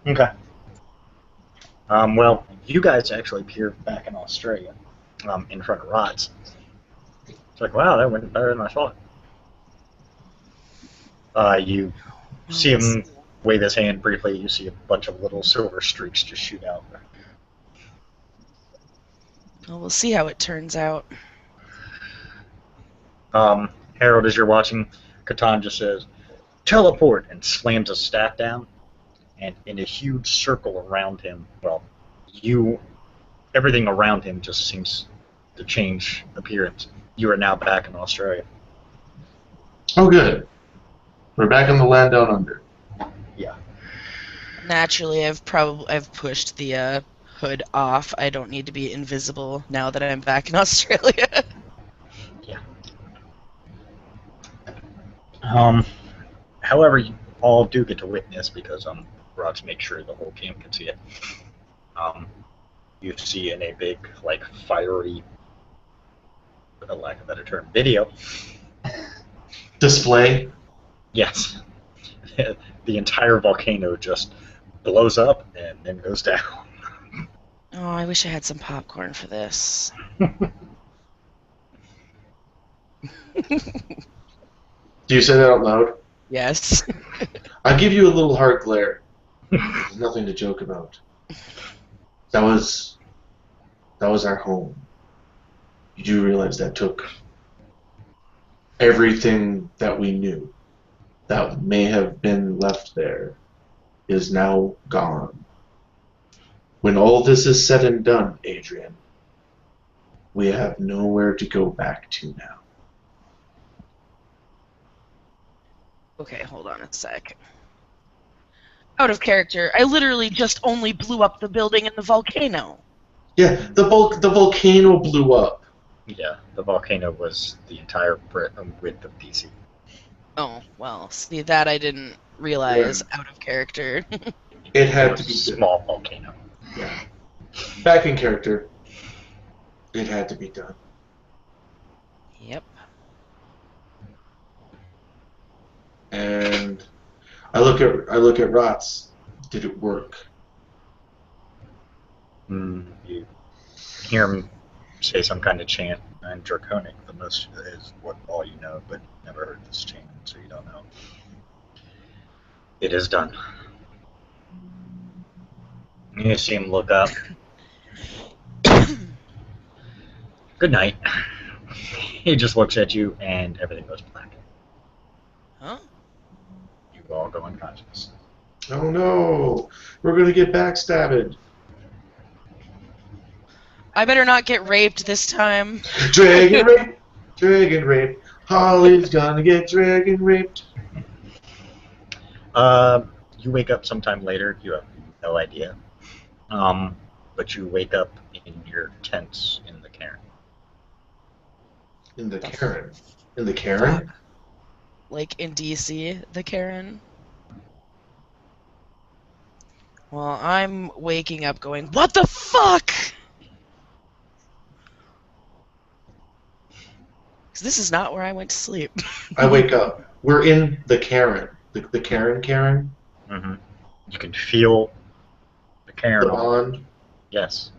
Okay. Well, you guys actually appear back in Australia, in front of Rods. It's like, wow, that went better than I thought. You see him wave his hand briefly. You see a bunch of little silver streaks just shoot out. Well, we'll see how it turns out. Harold, as you're watching, Catan just says, teleport, and slams a staff down. And in a huge circle around him, well, everything around him just seems to change appearance. You are now back in Australia. Oh, good. We're back in the land down under. Yeah. Naturally, I've pushed the hood off. I don't need to be invisible now that I'm back in Australia. Yeah. However, you all do get to witness because Rods make sure the whole camp can see it. You see in a big, like, fiery, for lack of a better term, video. Display. Yes. The entire volcano just blows up and then goes down. Oh, I wish I had some popcorn for this. Do you say that out loud? Yes. I give you a little hard glare. There's nothing to joke about. That was our home. You do realize that took everything that we knew that may have been left there is now gone. When all this is said and done, Adrian, we have nowhere to go back to now. Okay, hold on a sec. Out of character. I literally just only blew up the building in the volcano. Yeah, the volcano blew up. Yeah, the volcano was the entire width of DC. Oh, well, see, that I didn't realize out of character. It had to a be small volcano. Yeah. Back in character. It had to be done. Yep. And I look at Rots. Did it work? You hear him say some kind of chant, and Draconic, the most is what all you know, but never heard this chant, so you don't know. It is done. You see him look up. Good night. He just looks at you, and everything goes black. Huh? You all go unconscious. Oh no! We're gonna get backstabbed. I better not get raped this time. Dragon rape! Dragon rape! Holly's gonna get dragon raped. You wake up sometime later. You have no idea. But you wake up in your tents in the cairn. In the Karen. In the Karen? Like in DC, the Karen. Well, I'm waking up going, what the fuck? Because this is not where I went to sleep. I wake up. We're in the Karen. The Karen? Mm-hmm. You can feel the cairn. The bond? Yes.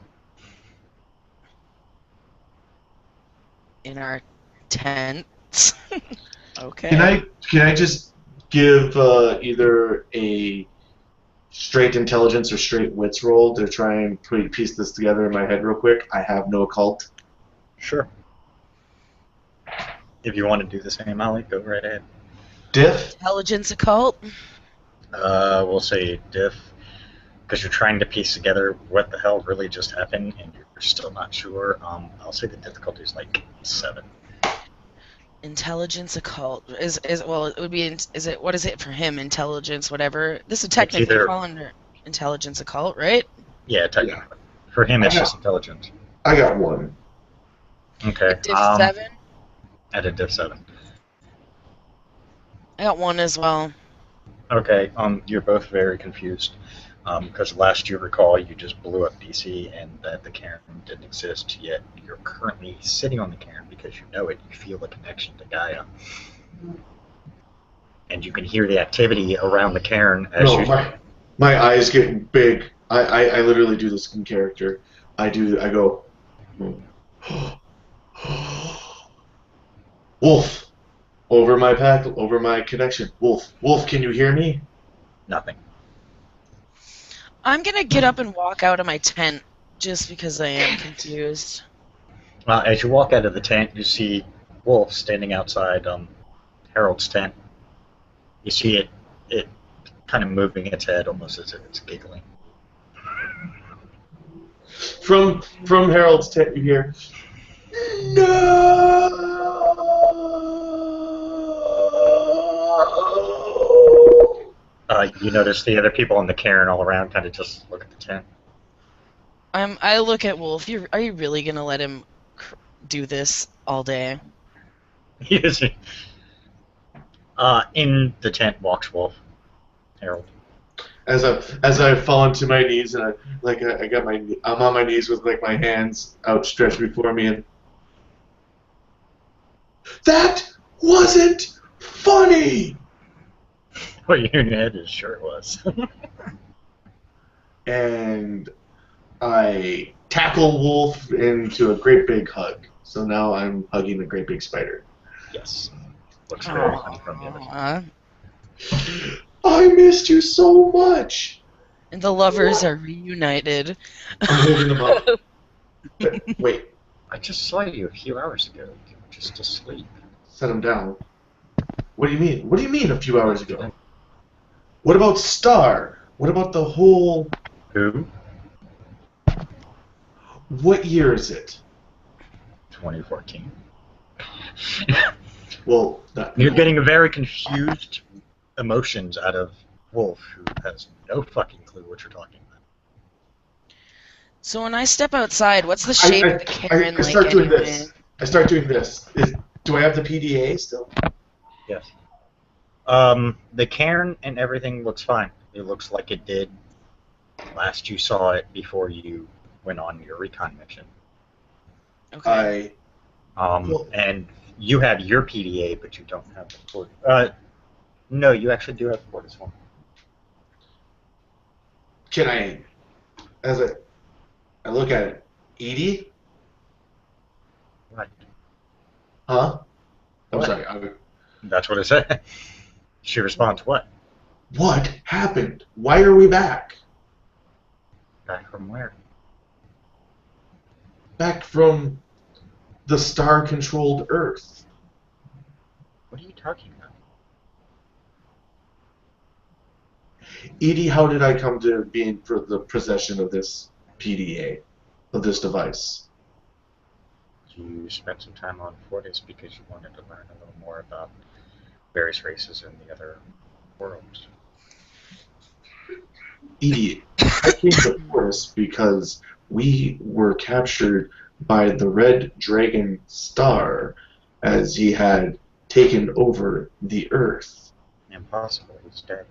In our tents. Okay. Can I just give either a straight intelligence or straight wits roll to try and piece this together in my head real quick? I have no occult. Sure. If you want to do the same, Ollie, go right ahead. Diff? Intelligence occult? We'll say diff, because you're trying to piece together what the hell really just happened, and you're still not sure. I'll say the difficulty is like 7. Intelligence occult well, it would be. Is it, what is it for him? Intelligence, whatever. This would technically either fall under intelligence occult, right? Yeah, technically. For him, it's just intelligence. I got 1. Okay. At diff 7? At a diff 7. I got 1 as well. Okay. You're both very confused. Because last you recall, you just blew up DC and that the cairn didn't exist, yet you're currently sitting on the cairn because you know it. You feel the connection to Gaia. And you can hear the activity around the cairn as No, you... my eyes get big. I literally do this in character. I go, Wolf, over my connection. Wolf, can you hear me? Nothing. I'm gonna get up and walk out of my tent just because I am confused. As you walk out of the tent, you see Wolf standing outside Harold's tent. You see it kind of moving its head almost as if it's giggling. From Harold's tent, you hear, no! You notice the other people in the cairn all around kind of just look at the tent. I look at Wolf. Are you really gonna let him do this all day? Yes. In the tent walks Wolf. Harold. As I fall onto my knees and I'm on my knees with like my hands outstretched before me and that wasn't funny. Well, your head is sure it was. And I tackle Wolf into a great big hug. So now I'm hugging a great big spider. Yes. Looks very funny from the other side. I missed you so much. And the lovers are reunited. I'm holding them up. Wait. I just saw you a few hours ago. You were just asleep. Set him down. What do you mean? What do you mean a few hours ago? What about Star? What about the whole... Who? What year is it? 2014. Well, You're getting a very confused emotions out of Wolf, who has no fucking clue what you're talking about. So when I step outside, what's the shape of the cairn I like start doing anyway? this. I start doing this. Do I have the PDA still? Yes. The cairn and everything looks fine. It looks like it did last you saw it before you went on your recon mission. Okay. And you have your PDA, but you don't have the port. No, you actually do have the Portis one. Can I, as I look at it, Edie? Right. Huh? I'm What? sorry. That's what I said. She responds, what? What happened? Why are we back? Back from where? Back from the star-controlled Earth. What are you talking about? Edie, how did I come to be in for the possession of this PDA, of this device? You spent some time on Fortis because you wanted to learn a little more about various races in the other worlds. Edie, I came to Fortis because we were captured by the Red Dragon Star as he had taken over the Earth. Impossible, he's dead.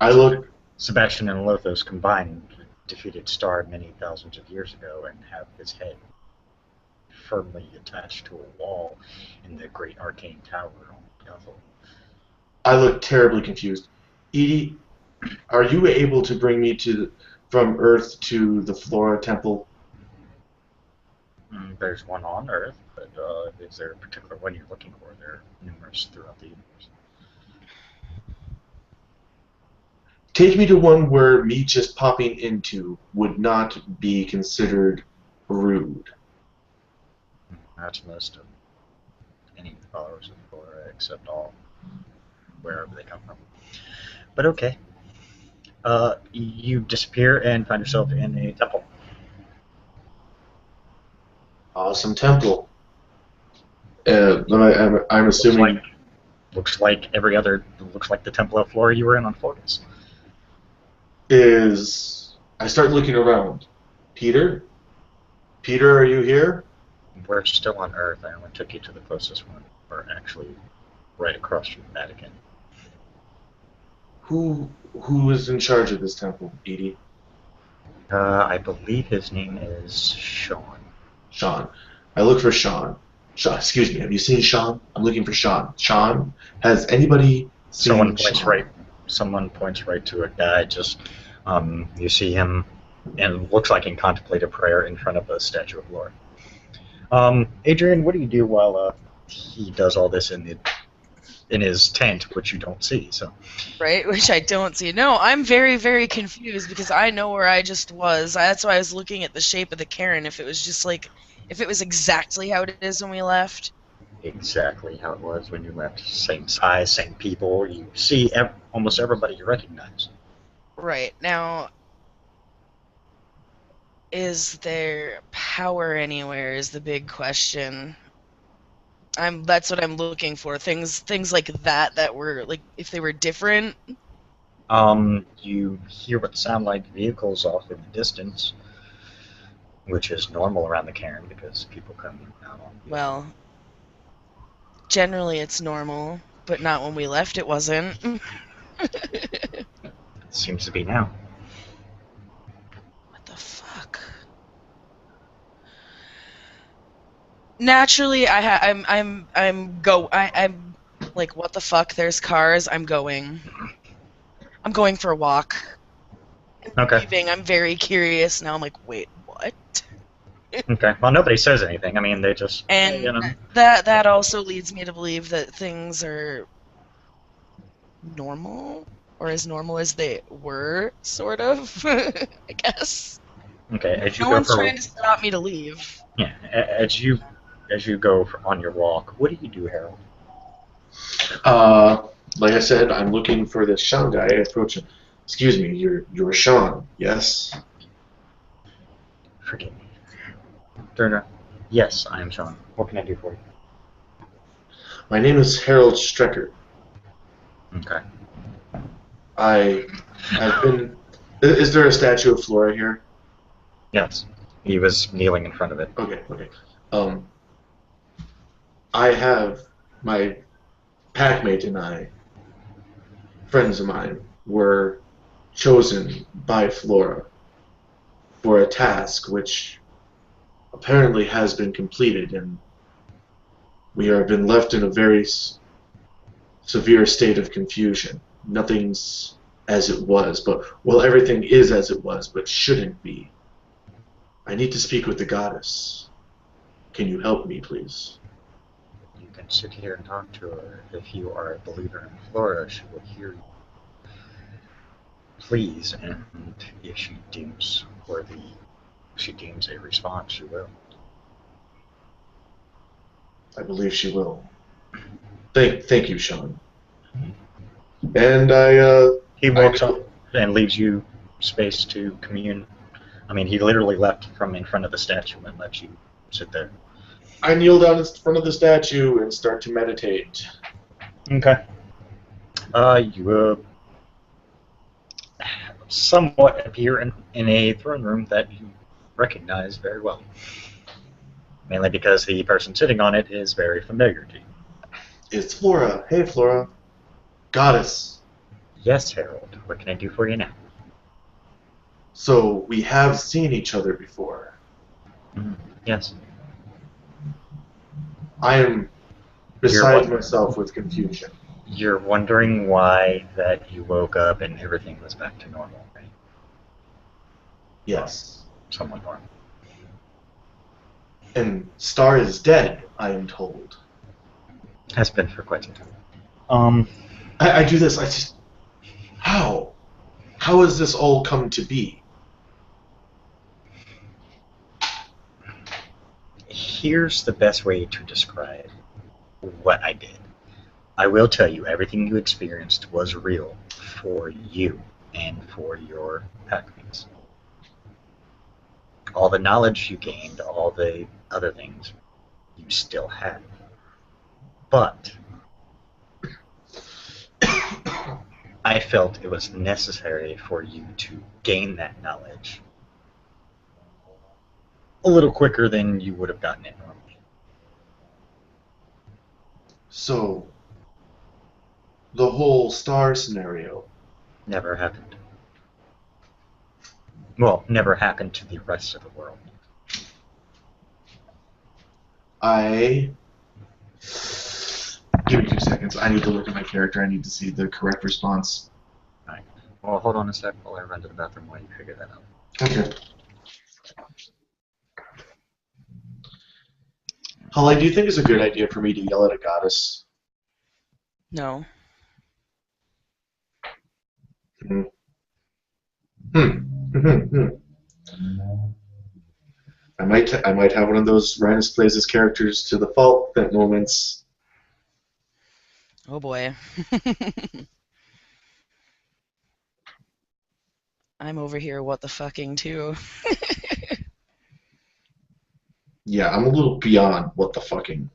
I look... Sebastian and Lothos combined defeated Star many thousands of years ago and have his head firmly attached to a wall in the Great Arcane Tower on Bethel. I look terribly confused. Edie, are you able to bring me from Earth to the Flora Temple? There's one on Earth, but is there a particular one you're looking for? There are numerous throughout the universe. Take me to one where me just popping into would not be considered rude. That's most of any followers of Flora, except all wherever they come from. But okay. You disappear and find yourself in a temple. Awesome temple. I'm assuming... Looks like every other... Looks like the Temple of Flora you were in on Fortis. Is I start looking around. Peter? Peter, are you here? We're still on Earth. I only took you to the closest one. We're actually right across from the Vatican. Who is in charge of this temple, Edie? I believe his name is Sean. Sean. I look for Sean. Sean, excuse me, have you seen Sean? I'm looking for Sean. Sean? Has anybody seen Sean? Someone points right to a guy. You see him, and it looks like in contemplative prayer in front of a statue of Laura. Adrian, what do you do while he does all this in his tent, which you don't see? So, right, which I don't see. No, I'm very, very confused because I know where I just was. That's why I was looking at the shape of the cairn. If it was exactly how it is when we left. Exactly how it was when you left. Same size, same people. You see almost everybody you recognize. Right now. Is there power anywhere is the big question. That's what I'm looking for. Things like that were like if they were different. You hear what sound like vehicles off in the distance, which is normal around the cairn because people come out on. Well, generally it's normal, but not when we left. It wasn't. It seems to be now. What the fuck? Naturally, I'm like, what the fuck? There's cars. I'm going for a walk. Okay. Leaving. I'm very curious now. I'm like, wait, what? Okay. Well, nobody says anything. I mean, they just. And that also leads me to believe that things are normal, or as normal as they were, sort of. I guess. Okay. As you no go one's for trying to stop me to leave. Yeah. As you go on your walk, what do you do, Harold? Like I said, I'm looking for this Sean guy. I approach him. Excuse me, you're Sean, yes? Forgive me. Turner. Yes, I am Sean. What can I do for you? My name is Harold Strecker. Okay. I've been. Is there a statue of Flora here? Yes. He was kneeling in front of it. Okay. I have my packmate and I, friends of mine, were chosen by Flora for a task which apparently has been completed, and we have been left in a very severe state of confusion. Nothing's as it was, everything is as it was, but shouldn't be. I need to speak with the goddess. Can you help me, please? You can sit here and talk to her. If you are a believer in Flora, she will hear you. Please, and if she deems a response, she will. I believe she will. Thank you, Sean. And he walks up and leaves you space to commune. I mean, he literally left from in front of the statue and let you sit there. I kneel down in front of the statue and start to meditate. Okay. You somewhat appear in a throne room that you recognize very well. Mainly because the person sitting on it is very familiar to you. It's Flora. Hey, Flora. Goddess. Yes, Harold. What can I do for you now? So, we have seen each other before. Yes. I am beside myself with confusion. You're wondering why that you woke up and everything was back to normal, right? Yes. Somewhat normal. And Star is dead, I am told. Has been for quite some time. I do this, How? How has this all come to be? Here's the best way to describe what I did. I will tell you, everything you experienced was real for you and for your packmates. All the knowledge you gained, all the other things, you still have. But I felt it was necessary for you to gain that knowledge a little quicker than you would have gotten it normally. So, the whole star scenario. Never happened. Well, never happened to the rest of the world. Give me 2 seconds. I need to look at my character. I need to see the correct response. Right. Well, hold on a sec while I run to the bathroom while you figure that out. Okay. Holly, do you think it's a good idea for me to yell at a goddess? No. Hmm. Hmm. I might have one of those Rhinus plays his characters to the fault at moments. Oh boy. I'm over here what the fucking too. Yeah, I'm a little beyond what the fucking.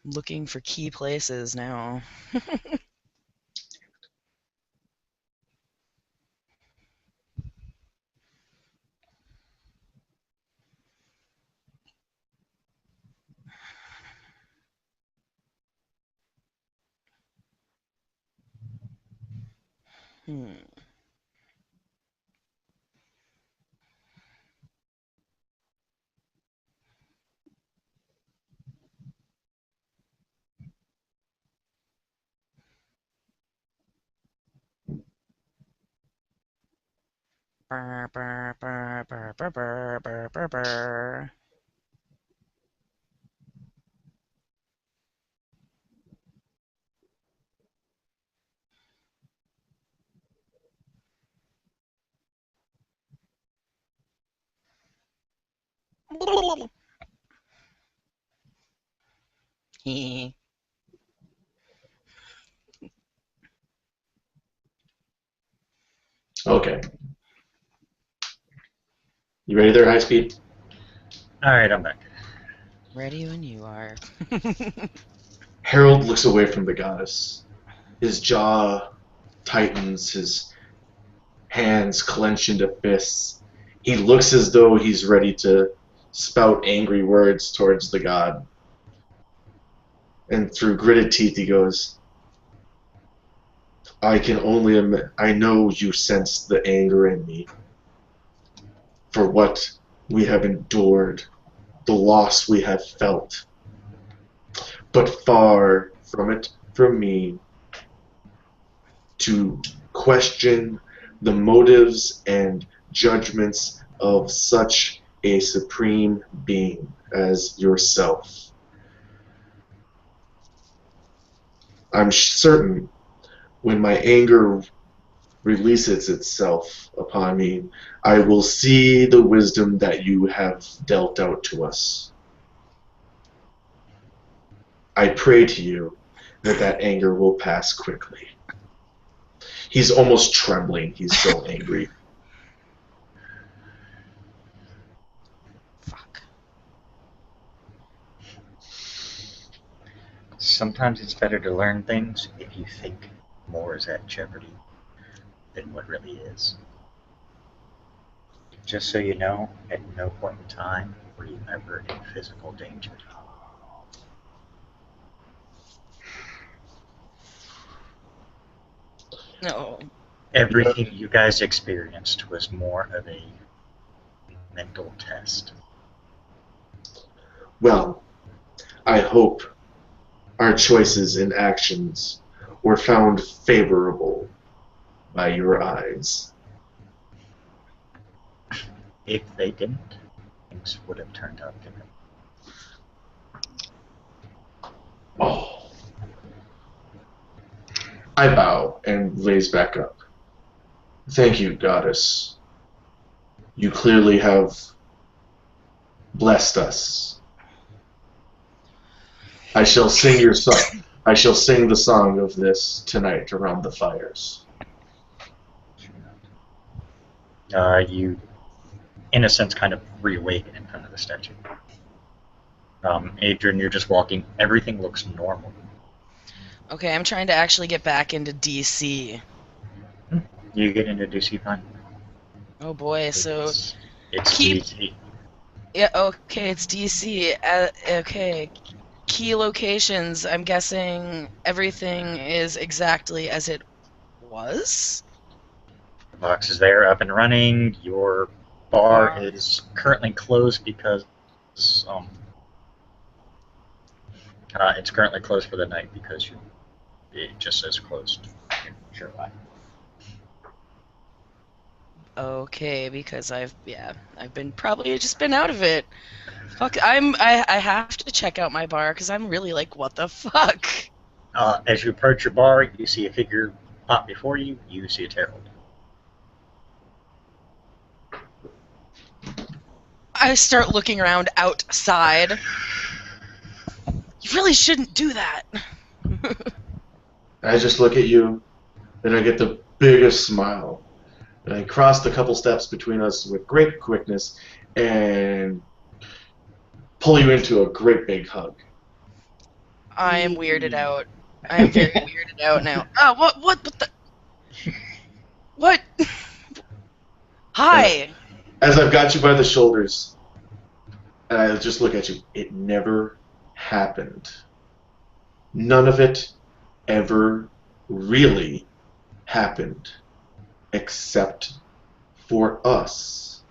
Looking for key places now. Hmm. Burr, burr, burr, burr, burr, burr, burr, burr, burr. Hee. Okay. You ready there, high speed? Alright, I'm back. Ready when you are. Harold looks away from the goddess. His jaw tightens, his hands clench into fists. He looks as though he's ready to spout angry words towards the god. And through gritted teeth he goes, I know you sense the anger in me for what we have endured, the loss we have felt. But far from it from me to question the motives and judgments of such a supreme being as yourself. I'm certain when my anger releases itself upon me, I will see the wisdom that you have dealt out to us. I pray to you that anger will pass quickly. He's almost trembling. He's so angry. Fuck. Sometimes it's better to learn things if you think more is at jeopardy than what really is. Just so you know, at no point in time were you ever in physical danger. No. Everything you guys experienced was more of a mental test. Well, I hope our choices and actions were found favorable by your eyes. If they didn't, things would have turned out different. Oh. I bow and raise back up. Thank you, goddess. You clearly have blessed us. I shall sing your song. I shall sing the song of this tonight around the fires. You, in a sense, kind of reawaken in front of the statue. Adrian, you're just walking. Everything looks normal. Okay, I'm trying to actually get back into DC. You get into DC fine. Oh boy, so It's keep. DC. Yeah, okay, it's DC. Okay, key locations. I'm guessing everything is exactly as it was. The box is there, up and running. Your bar Bar. is currently closed because it's currently closed for the night because it just says closed. Sure why. Okay, because I've been probably just been out of it. Fuck, I have to check out my bar because I'm really like, what the fuck? As you approach your bar, you see a figure pop before you. You see a herald. I start looking around outside. You really shouldn't do that. I just look at you, and I get the biggest smile. And I cross the couple steps between us with great quickness and pull you into a great big hug. I am weirded out. I am very weirded out now. Oh, what the? What? Hi. As I've got you by the shoulders, and I just look at you, it never happened. None of it ever really happened, except for us.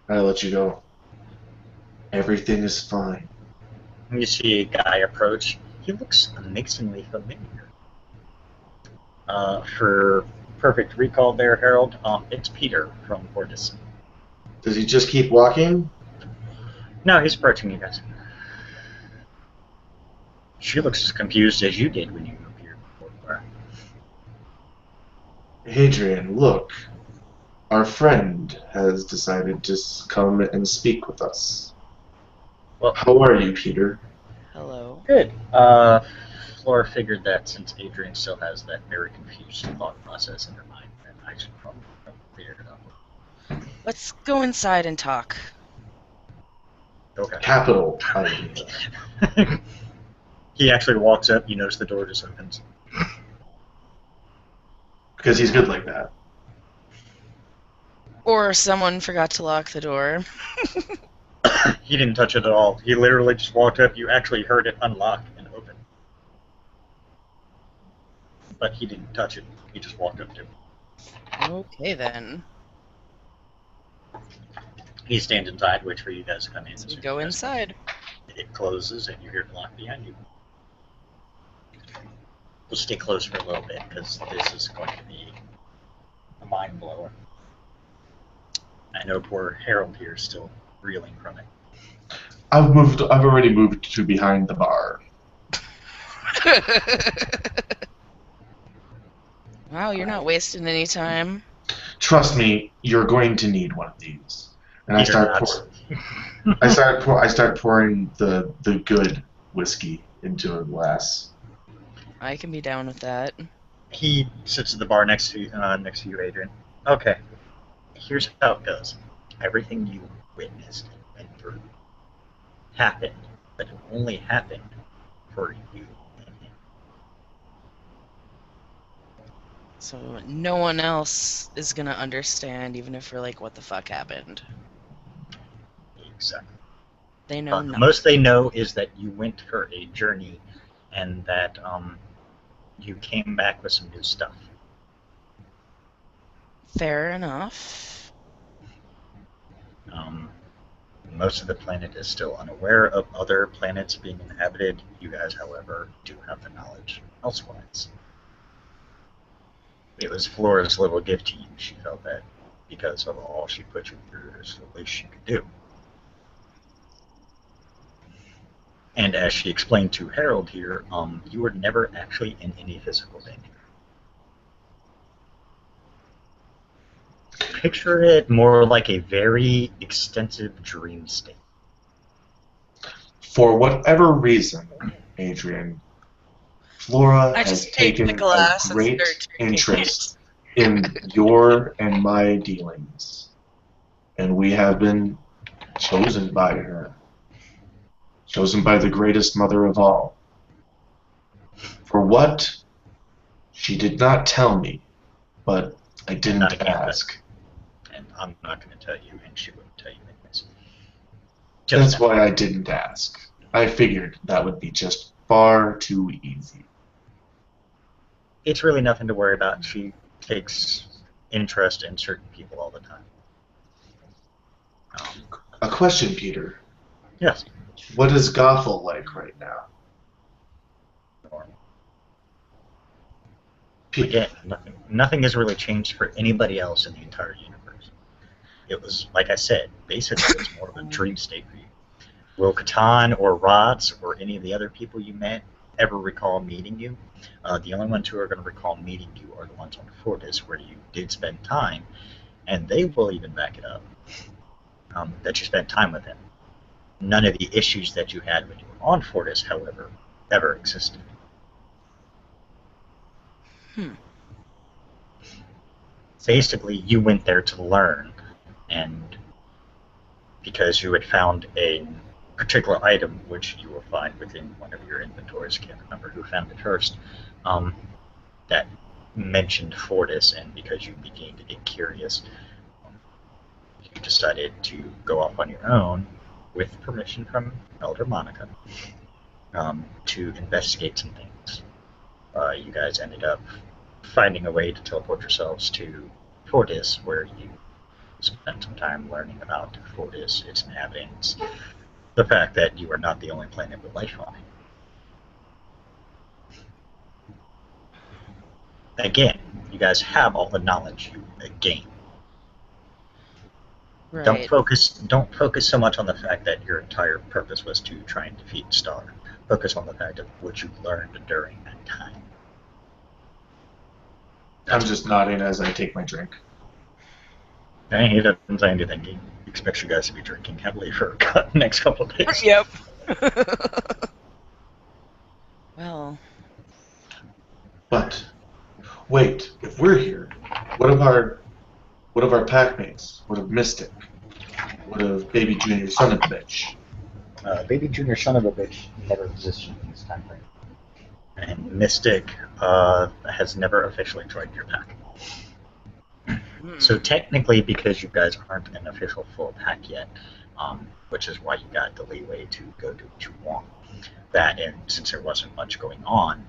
I let you go. Everything is fine. You see a guy approach. He looks amazingly familiar. For perfect recall there, Harold, it's Peter from Fortis. Does he just keep walking? No, he's approaching you guys. She looks as confused as you did when you appeared before her. Adrian, look. Our friend has decided to come and speak with us. Well, how are you, Peter? Hello. Good. Flora figured that since Adrian still has that very confused thought process in her mind, then I should probably clear it up. Let's go inside and talk. Okay. Capital idea. He actually walks up. You notice the door just opens. Because he's good like that. Or someone forgot to lock the door. He didn't touch it at all. He literally just walked up. You actually heard it unlock and open. But he didn't touch it. He just walked up to it. Okay, then. He stands inside, waits for you guys to come in. So we go inside. It closes, and you hear it lock behind you. We'll stay close for a little bit, because this is going to be a mind blower. I know poor Harold here is still reeling from it. I've already moved to behind the bar. Wow, you're not wasting any time. Trust me, you're going to need one of these. And I start pouring the good whiskey into a glass. I can be down with that. He sits at the bar next to you, Adrian. Okay, here's how it goes. Everything you witnessed and went through happened, but it only happened for you and him. So no one else is gonna understand, even if we're like, what the fuck happened? Exactly. They know The nothing. most they know is that you went for a journey and that you came back with some new stuff. Fair enough. Most of the planet is still unaware of other planets being inhabited. You guys, however, do have the knowledge elsewise. It was Flora's little gift to you. She felt that because of all she put you through, there's the least she could do. And as she explained to Harold here, you were never actually in any physical danger. Picture it more like a very extensive dream state. For whatever reason, Adrian, Flora I has just take taken the glass a and great start drinking interest in your and my dealings, and we have been chosen by her, chosen by the greatest mother of all. For what? She did not tell me, but I didn't ask. And I'm not going to tell you, and she wouldn't tell you anyways. That's why I didn't ask. I figured that would be just far too easy. It's really nothing to worry about. She takes interest in certain people all the time. A question, Peter. Yes. What is Gothel like right now? Normal. Again, nothing has really changed for anybody else in the entire universe. It was, like I said, basically it was more of a dream state for you. Will Catan or Rods or any of the other people you met ever recall meeting you? The only ones who are going to recall meeting you are the ones on Fortis where you did spend time, and they will even back it up, that you spent time with them. None of the issues that you had when you were on Fortis, however, ever existed. Basically, you went there to learn, and because you had found a particular item, which you will find within one of your inventories, I can't remember who found it first, that mentioned Fortis, and because you began to get curious, you decided to go off on your own, with permission from Elder Monica, to investigate some things. You guys ended up finding a way to teleport yourselves to Fortis, where you spent some time learning about Fortis, its inhabitants, the fact that you are not the only planet with life on it. Again, you guys have all the knowledge you gain. Right. Don't focus so much on the fact that your entire purpose was to try and defeat Star. Focus on the fact of what you learned during that time. I'm just nodding as I take my drink. Okay, he doesn't say anything. He expects you guys to be drinking heavily for the next couple of days. Yep. Well. But wait, if we're here, what of our pack mates? What of Mystic? What of Baby Junior son of a bitch? Baby Junior son of a bitch never existed in this time frame. And Mystic has never officially joined your pack. So technically, because you guys aren't an official full pack yet, which is why you got the leeway to go do what you want. That, and since there wasn't much going on,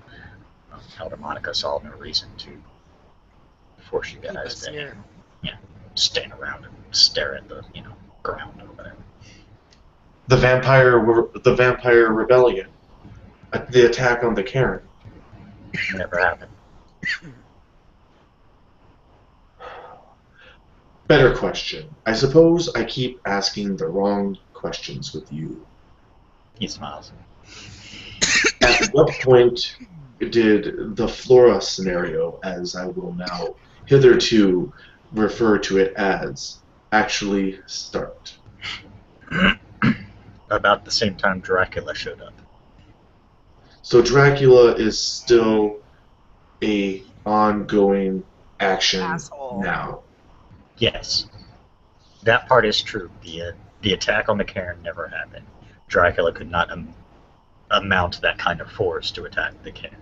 Elder Monica saw no reason to force you guys to stand around and stare at the ground or whatever. The vampire rebellion, the attack on the Karen. Never happened. Better question. I suppose I keep asking the wrong questions with you. He smiles. At what point did the Flora scenario, as I will now hitherto refer to it as, actually start? About the same time Dracula showed up. So Dracula is still a ongoing action now. Yes, that part is true. The attack on the Cairn never happened. Dracula could not amount that kind of force to attack the Cairn.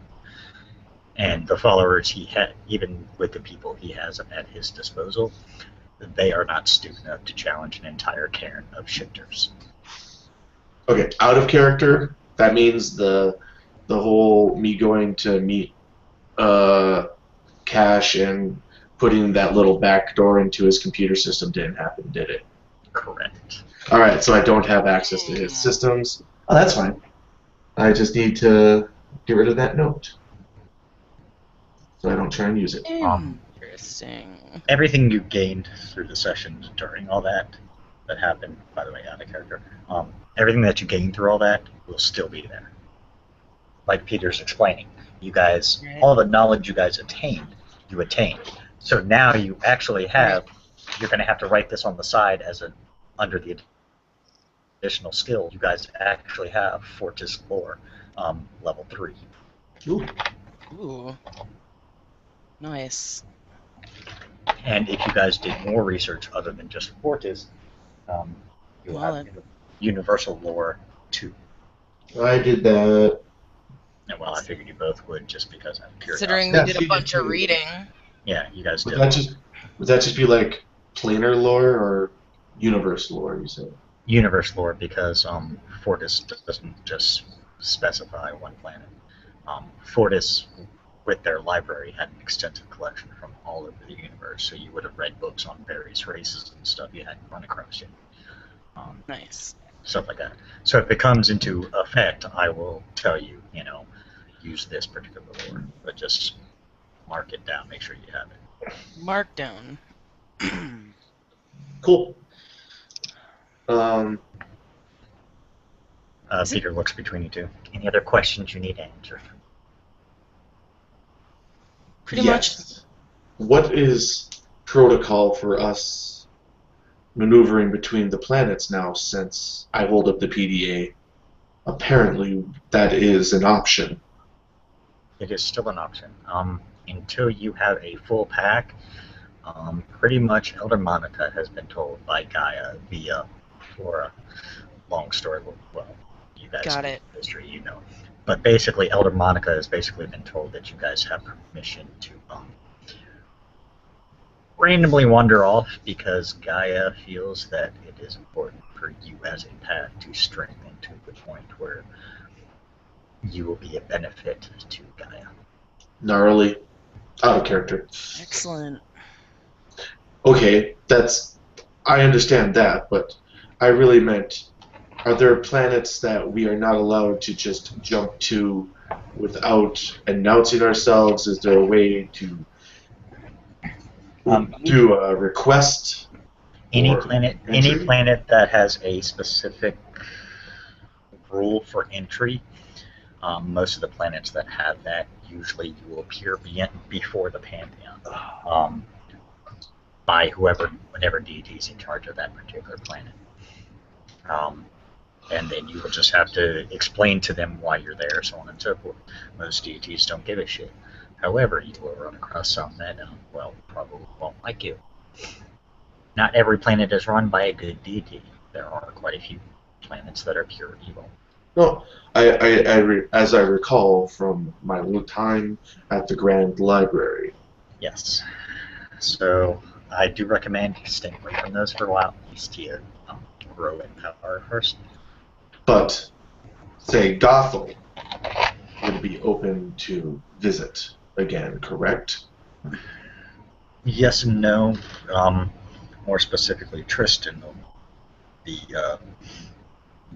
And the followers he had, even with the people he has at his disposal, they are not stupid enough to challenge an entire Cairn of shifters. Okay, out of character, that means the whole me going to meet Cash and putting that little back door into his computer system didn't happen, did it? Correct. Alright, so I don't have access to his systems. Oh, that's fine. I just need to get rid of that note, so I don't try and use it. Interesting. Everything you gained through the sessions during all that happened, by the way, out of character, everything that you gained through all that will still be there. Like Peter's explaining, you guys, all the knowledge you guys attained, you attained. So now you actually have, you're going to have to write this on the side as under the additional skill, you guys actually have Fortis Lore, level 3. Ooh. Ooh. Nice. And if you guys did more research other than just Fortis, you'll Well, have Universal Lore 2. I did that. And well, I figured you both would just because I'm curious. considering Yeah, we did she a bunch did of too. reading. Yeah, you guys Would did. that just be like planar lore or universe lore? You said. Universe lore because Fortis doesn't just specify one planet. Fortis, with their library, had an extensive collection from all over the universe, so you would have read books on various races and stuff you hadn't run across yet. Nice. Stuff like that. So if it comes into effect, I will tell you, use this particular lore, but just mark it down, make sure you have it. Markdown. Cool. Peter looks between you two. Any other questions you need answered? Pretty much. What is protocol for us maneuvering between the planets now since I hold up the PDA? Apparently, that is an option. It is still an option. Until you have a full pack, pretty much Elder Monica has been told by Gaia via Flora. Long story, well, you guys Got know it. history, you know. But basically, Elder Monica has basically been told that you guys have permission to randomly wander off because Gaia feels that it is important for you as a pack to strengthen to the point where you will be a benefit to Gaia. Gnarly. Out of character. Excellent. Okay, I understand that, but I really meant, are there planets that we are not allowed to just jump to without announcing ourselves? Is there a way to do a request? Any planet that has a specific rule for entry, most of the planets that have that, usually you will appear before the pantheon by whatever deity is in charge of that particular planet. And then you will just have to explain to them why you're there, so on and so forth. Most deities don't give a shit. However, you will run across some that, probably won't like you. Not every planet is run by a good deity. There are quite a few planets that are pure evil. No, as I recall from my time at the Grand Library. Yes. So I do recommend staying away from those for a while, at least to grow in power first. But, say, Gothel would be open to visit again, correct? Yes and no. More specifically, Tristan, the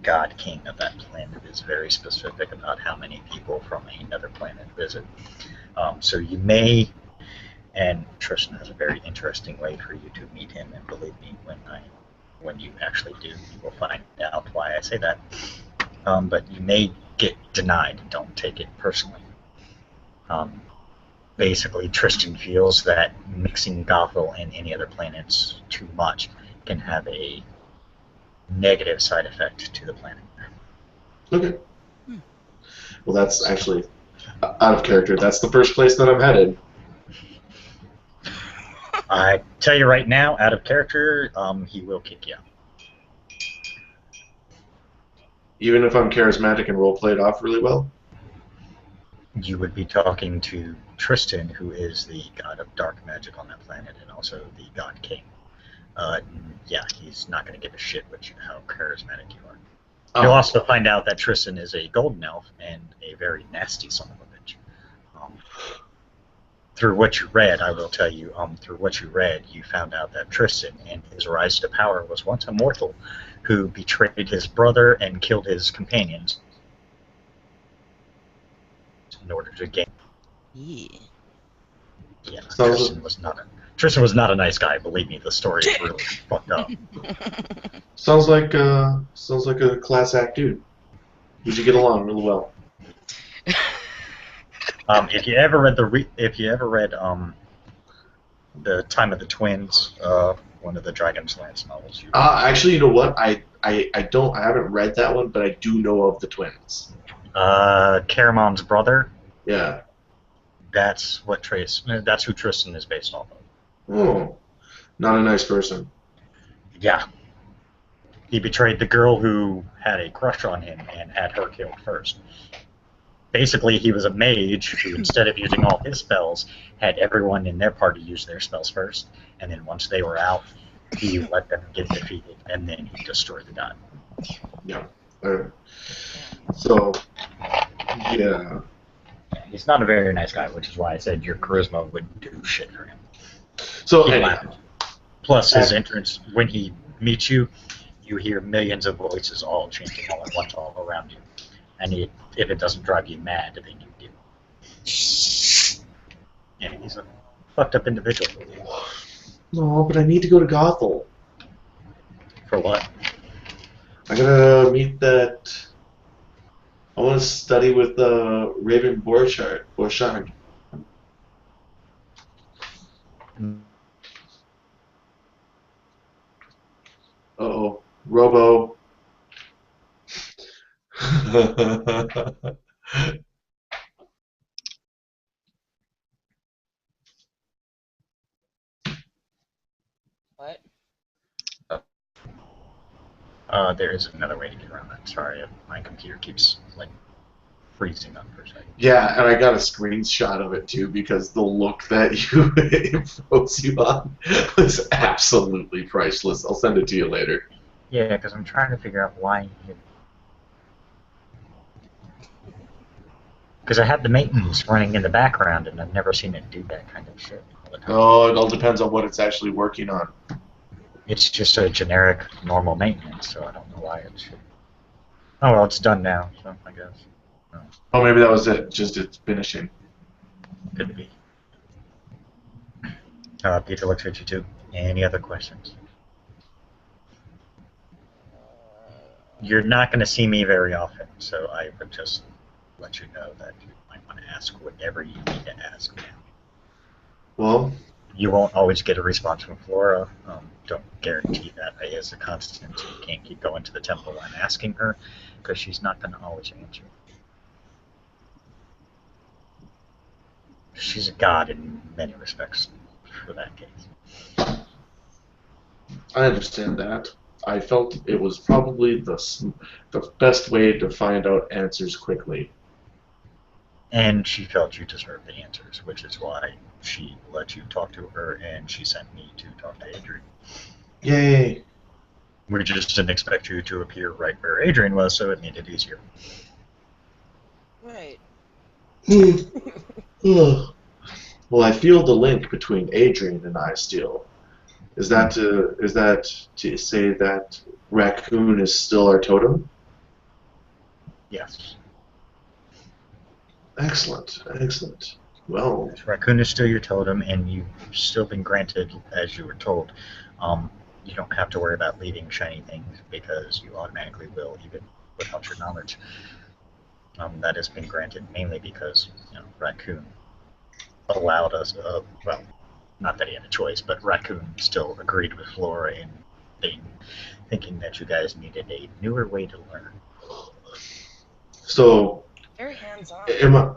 God King of that planet, is very specific about how many people from another planet visit. So you may, and Tristan has a very interesting way for you to meet him, and believe me, when you actually do, you will find out why I say that. But you may get denied. Don't take it personally. Basically, Tristan feels that mixing Gothel and any other planets too much can have a negative side effect to the planet. Okay. Well, that's actually out of character. That's the first place that I'm headed. I tell you right now, out of character, he will kick you out. Even if I'm charismatic and roleplay it off really well? You would be talking to Tristan, who is the god of dark magic on that planet, and also the god king. Yeah, he's not going to give a shit how charismatic you are. Oh. You'll also find out that Tristan is a golden elf and a very nasty son of a bitch. Through what you read, I will tell you, you found out that Tristan, in his rise to power, was once a mortal who betrayed his brother and killed his companions in order to gain. Yeah. Yeah, Tristan was not a nice guy. Believe me, the story is really fucked up. Sounds like a class act dude. You should get along really well. If you ever read the Time of the Twins, one of the Dragon's Lance novels, Actually, you know what? I haven't read that one, but I do know of the twins. Caramon's brother. Yeah. That's who Tristan is based off of. Oh, not a nice person. Yeah. He betrayed the girl who had a crush on him and had her killed first. Basically, he was a mage who, instead of using all his spells, had everyone in their party use their spells first, and then once they were out, he let them get defeated, and then he destroyed the god. Yeah. So, yeah. He's not a very nice guy, which is why I said your charisma would do shit for him. So, He anyhow. laughed. Plus, his entrance, when he meets you, you hear millions of voices all chanting all at once all around you. And if it doesn't drive you mad, then you do. Yeah, he's a fucked up individual. No, but I need to go to Gothel. For what? I gotta meet that. I want to study with Raven Borchardt. Uh-oh. Robo. What? There is another way to get around that. Sorry, my computer keeps like freezing up for a second. Yeah, and I got a screenshot of it too because the look that you it froze you on was absolutely priceless. I'll send it to you later. Yeah, because I'm trying to figure out why. Because I had the maintenance running in the background, and I've never seen it do that kind of shit all the time. Oh, it all depends on what it's actually working on. It's just a generic normal maintenance, so I don't know why it should. Oh well, it's done now, so I guess. No, Oh, maybe that was it. Just it's finishing. could be. Peter looks at you too. Any other questions? You're not going to see me very often, so I would just let you know that you might want to ask whatever you need to ask now. Well, You won't always get a response from Flora. Don't guarantee that as a constant. You can't keep going to the temple and asking her, because she's not going to always answer. She's a god in many respects for that case. I understand that. I felt it was probably the best way to find out answers quickly. And she felt you deserved the answers, which is why she let you talk to her, and she sent me to talk to Adrian. Yay! We just didn't expect you to appear right where Adrian was, so it made it easier. Right. Well, I feel the link between Adrian and I still. Is that to say that raccoon is still our totem? Yes. Excellent, excellent. Well, Raccoon is still your totem, and you've still been granted, as you were told, you don't have to worry about leaving shiny things, because you automatically will, even without your knowledge. That has been granted mainly because Raccoon allowed us, well, not that he had a choice, but Raccoon still agreed with Flora in thinking that you guys needed a newer way to learn. so Very hands-on.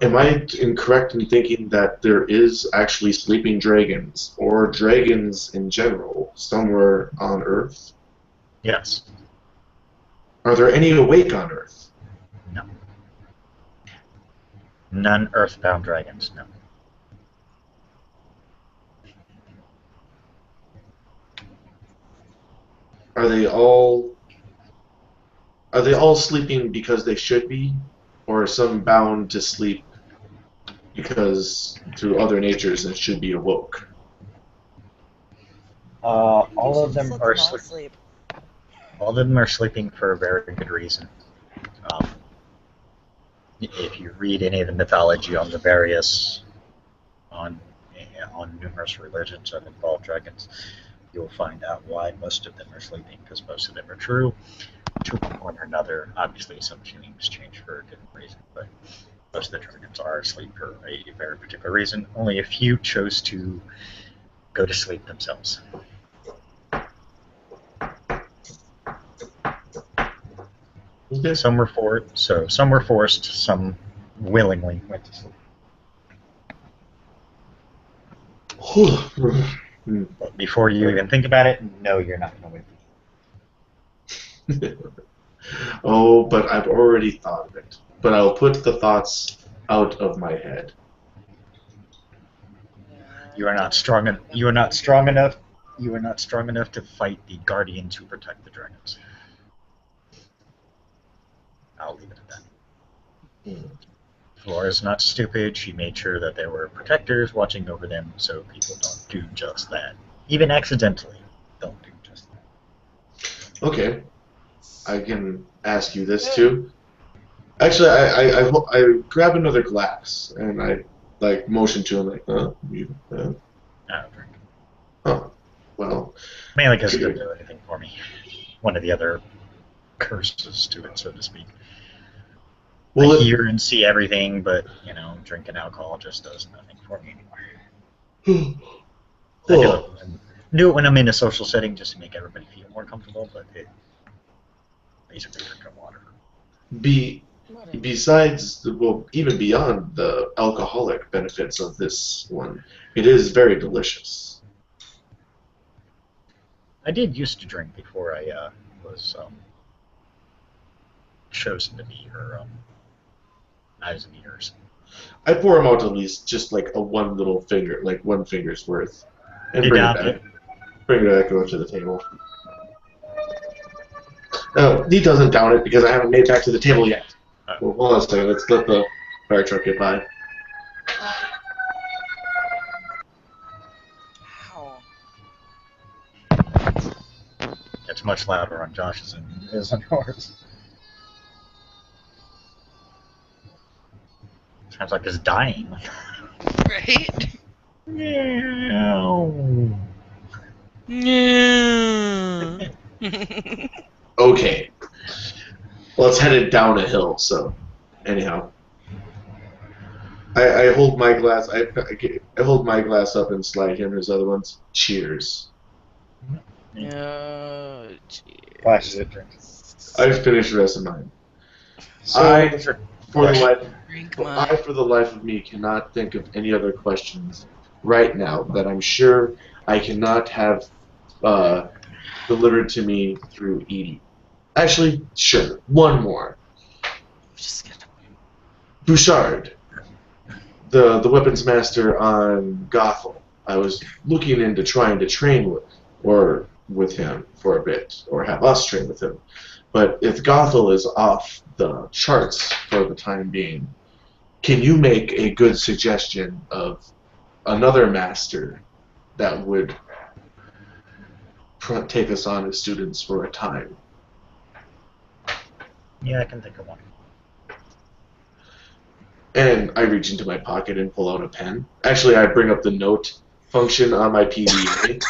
am I incorrect in thinking that there is actually sleeping dragons, or dragons in general, somewhere on Earth? Yes. Are there any awake on Earth? No. None earthbound dragons, no. Are they all sleeping because they should be, or are some bound to sleep because through other natures and should be awoke? All of them Just let are all sleep. All of them are sleeping for a very good reason. If you read any of the mythology on the various on numerous religions that involve dragons, you'll find out why most of them are sleeping, because most of them are true to one point or another. Obviously, some tunings change for a different reason, but most of the dragons are asleep for a very particular reason. Only a few chose to go to sleep themselves. Okay. Some were forced, some willingly went to sleep. But before you even think about it, no, you're not going to win. Oh, but I've already thought of it. But I'll put the thoughts out of my head. You are not strong. You are not strong enough. You are not strong enough to fight the guardians who protect the dragons. I'll leave it at that. Flora's not stupid. She made sure that there were protectors watching over them, so people don't do just that. Even accidentally, don't do just that. Okay, I can ask you this too. Actually, I grab another glass and I like motion to him like, you, I don't drink. oh, well, Mainly because it doesn't do anything for me. One of the other curses to it, so to speak. well, I hear and see everything, but, drinking alcohol just does nothing for me anymore. I do it when I'm in a social setting just to make everybody feel more comfortable, but it basically drinking water. Besides, well, even beyond the alcoholic benefits of this one, it is very delicious. I did used to drink before I was chosen to be her eyes and ears. I pour him out at least just like one little finger, like one finger's worth, and You bring it down back. it? Bring it back over to the table. No, he doesn't down it because I haven't made it back to the table yet. Oh. Well, hold on a second. Let's let the fire truck get by. Ow. It's much louder on Josh's than it is on yours. Sounds like it's dying. Right? Meow. Yeah. Okay. Well, it's headed down a hill, so anyhow. I hold my glass. I hold my glass up and slide him his other ones. Cheers. Oh, Flashes it, drinks. I've finished the rest of mine. So, For the life, drink for the life of me, cannot think of any other questions right now that I'm sure I cannot have delivered to me through Edie. Actually, sure. One more. Just gonna... Bouchard, the weapons master on Gothel. I was looking into trying to train with him for a bit, or have us train with him. But if Gothel is off the charts for the time being, can you make a good suggestion of another master that would take us on as students for a time? Yeah, I can think of one. And I reach into my pocket and pull out a pen. Actually, I bring up the note function on my PDA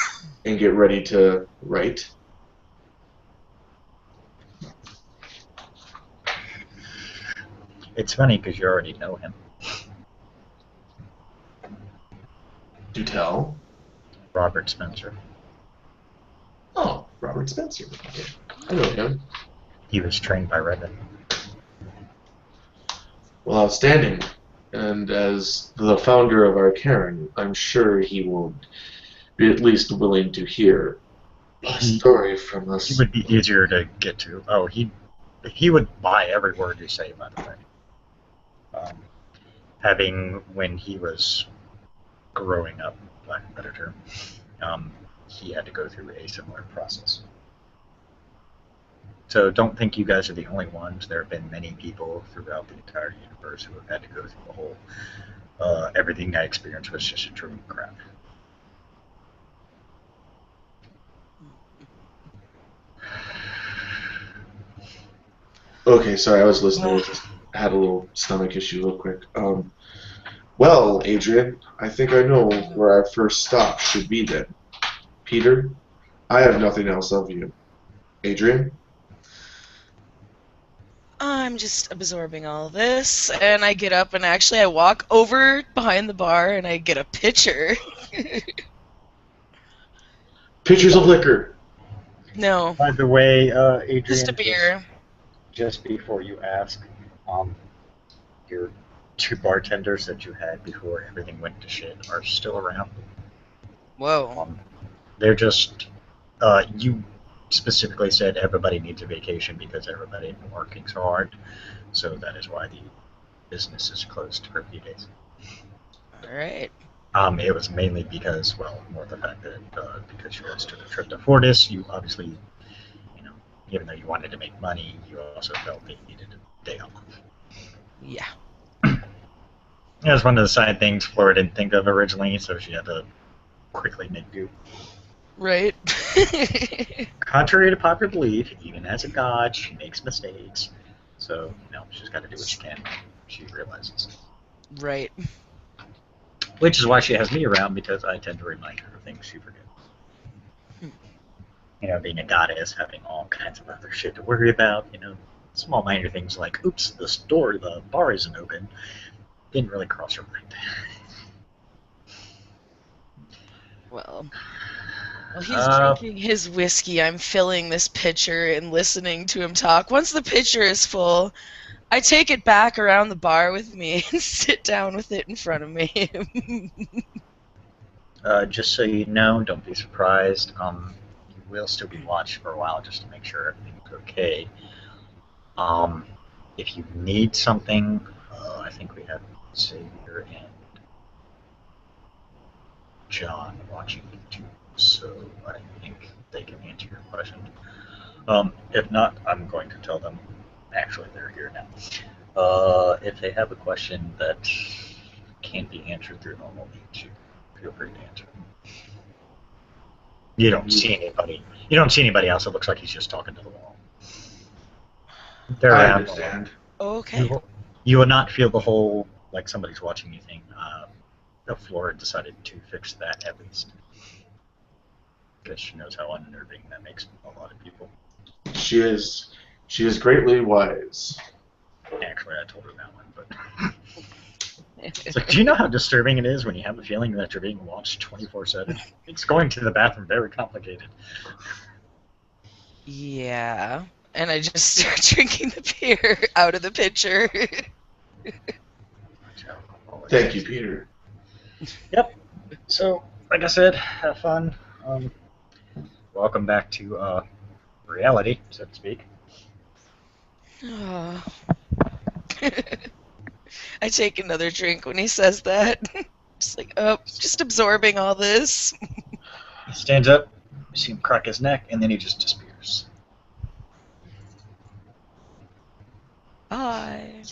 and get ready to write. It's funny because you already know him. Do tell. Robert Spencer. Oh, Robert Spencer. I know him. He was trained by Redden. Well, outstanding. And as the founder of our Karen, I'm sure he will be at least willing to hear a story from us. He would be easier to get to. Oh, he would buy every word you say, by the way. Having, when he was growing up, lack of a better term, he had to go through a similar process. So don't think you guys are the only ones. There have been many people throughout the entire universe who have had to go through the whole, everything I experienced was just a true crap. Okay, sorry, I was listening. I just had a little stomach issue real quick. Well, Adrian, I think I know where our first stop should be then. Peter, I have nothing else of you. Adrian? I'm just absorbing all this, and I get up and actually I walk over behind the bar and I get a pitcher. Pitchers of liquor. No, By the way, Adrian, just a beer. Just before you ask, your two bartenders that you had before everything went to shit are still around. Whoa. They're just you specifically said everybody needs a vacation because everybody's been working so hard, so that is why the business is closed for a few days. All right. It was mainly because, well, more the fact that because you guys took a trip to Fortis, you obviously, you know, even though you wanted to make money, you also felt that you needed a day off. Yeah. That was one of the side things Flora didn't think of originally, so she had to quickly make do. Right. Contrary to popular belief, even as a god, she makes mistakes. So, she's got to do what she can. She realizes. Right. Which is why she has me around, because I tend to remind her of things she forgets. Being a goddess, having all kinds of other shit to worry about, small minor things like, oops, the bar isn't open, didn't really cross her mind. Well, while he's drinking his whiskey, I'm filling this pitcher and listening to him talk. Once the pitcher is full, I take it back around the bar with me and sit down with it in front of me. Just so you know, don't be surprised. You will still be watched for a while just to make sure everything's okay. If you need something, I think we have Xavier and John watching you too, so I think they can answer your question. If not, I'm going to tell them. Actually, they're here now. If they have a question that can't be answered through normal means, you feel free to answer. You don't see anybody. You don't see anybody else. It looks like he's just talking to the wall. They're I around. understand. Okay. You will not feel the whole like somebody's watching you thing. Flora decided to fix that at least, because she knows how unnerving that makes a lot of people. She is greatly wise. Actually, I told her that one, but it's like, do you know how disturbing it is when you have a feeling that you're being watched 24/7? It's going to the bathroom very complicated. Yeah, and I just start drinking the beer out of the pitcher. Thank you, Peter. Yep. So, like I said, have fun. Welcome back to reality, so to speak. Oh. I take another drink when he says that. Just like, just absorbing all this. He stands up, you see him crack his neck, and then he just disappears. Bye.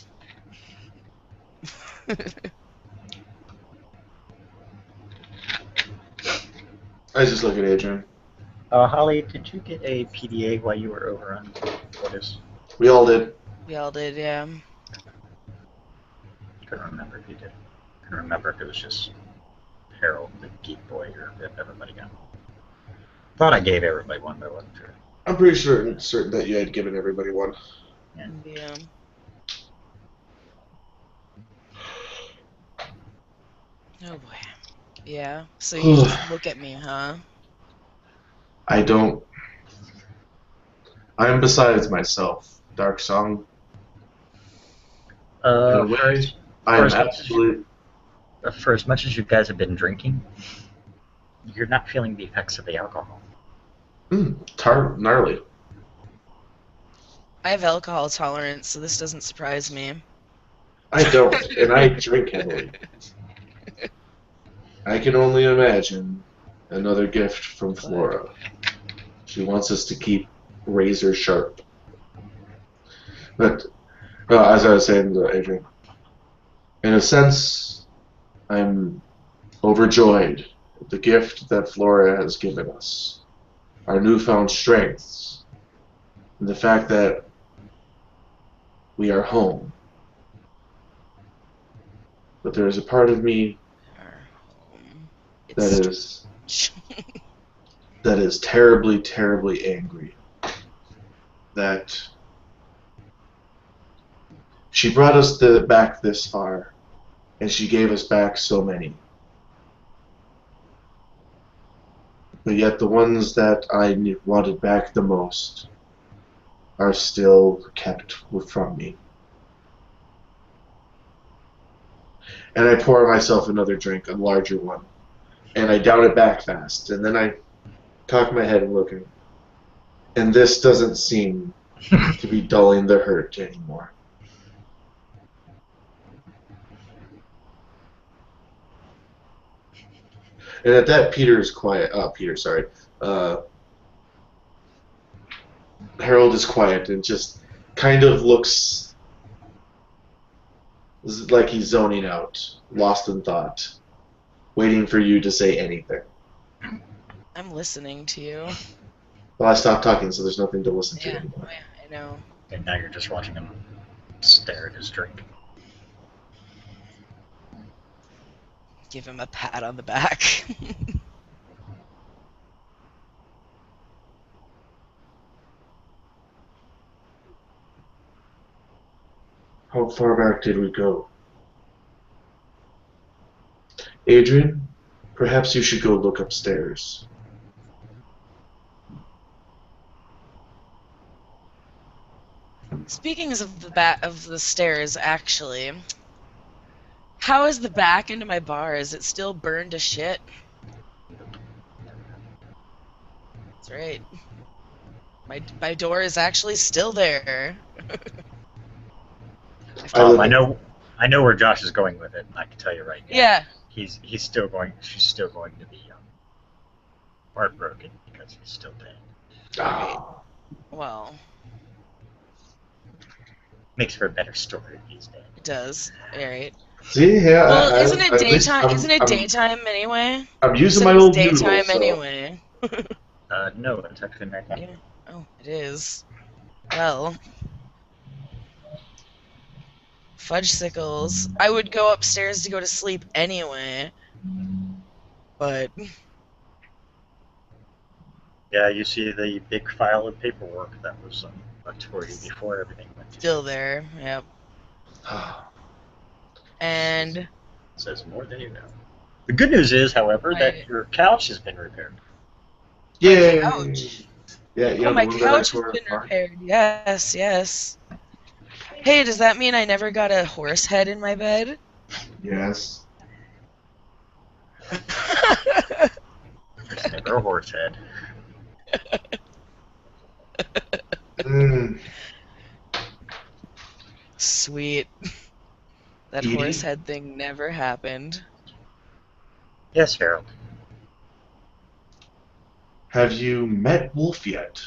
I just look at Adrian. Holly, did you get a PDA while you were over on Fortis? We all did. We all did, yeah. Couldn't remember if you did. Couldn't remember if it was just Harold, the geek boy, or if everybody got one. Thought I gave everybody one, but I wasn't sure. I'm pretty certain that you had given everybody one. Yeah. Oh boy. Yeah. So you just look at me, huh? I don't. I am besides myself, Dark Song. In a way, I am absolutely. For as much as you guys have been drinking, you're not feeling the effects of the alcohol. Gnarly. I have alcohol tolerance, so this doesn't surprise me. I don't, and I drink heavily. I can only imagine another gift from Flora. She wants us to keep razor sharp. But, as I was saying to Adrian, in a sense, I'm overjoyed at the gift that Flora has given us. Our newfound strengths. And the fact that we are home. But there is a part of me that is terribly, terribly angry that she brought us back this far, and she gave us back so many. But yet the ones that I wanted back the most are still kept from me. And I pour myself another drink, a larger one. and I down it back fast, and then I cock my head and look, and this doesn't seem to be dulling the hurt anymore. And at that, Peter is quiet. Harold is quiet and just kind of looks like he's zoning out, lost in thought, waiting for you to say anything. I'm listening to you. Well, I stopped talking, so there's nothing to listen to Yeah, anymore. I know. And now you're just watching him stare at his drink. Give him a pat on the back. How far back did we go? Adrian, perhaps you should go look upstairs. Speaking of the back of the stairs, actually, how is the back into my bar? Is it still burned to shit? That's right. My door is actually still there. I know where Josh is going with it. I can tell you right now. Yeah. He's still going. She's still going to be heartbroken because he's still dead. Oh. Well, Makes for a better story if he's dead. it does. All right. See, yeah. Well, isn't it at least daytime? Isn't it daytime anyway? I'm using So my it's old daytime noodle, so. anyway. No, it's actually nighttime. Yeah. Oh, it is. Well, fudgesicles. I would go upstairs to go to sleep anyway, but Yeah, you see the big file of paperwork that was for you before everything went. still there. Yep. And It says more than you know. The good news is, however, that your couch has been repaired. Yay! couch. Yeah, Oh, my the one that I couch has tore been apart. repaired. Yes, yes. Hey, does that mean I never got a horse head in my bed? Yes. There's never a horse head. Sweet. That Edie? horse head thing never happened. Yes, Harold. Have you met Wolf yet?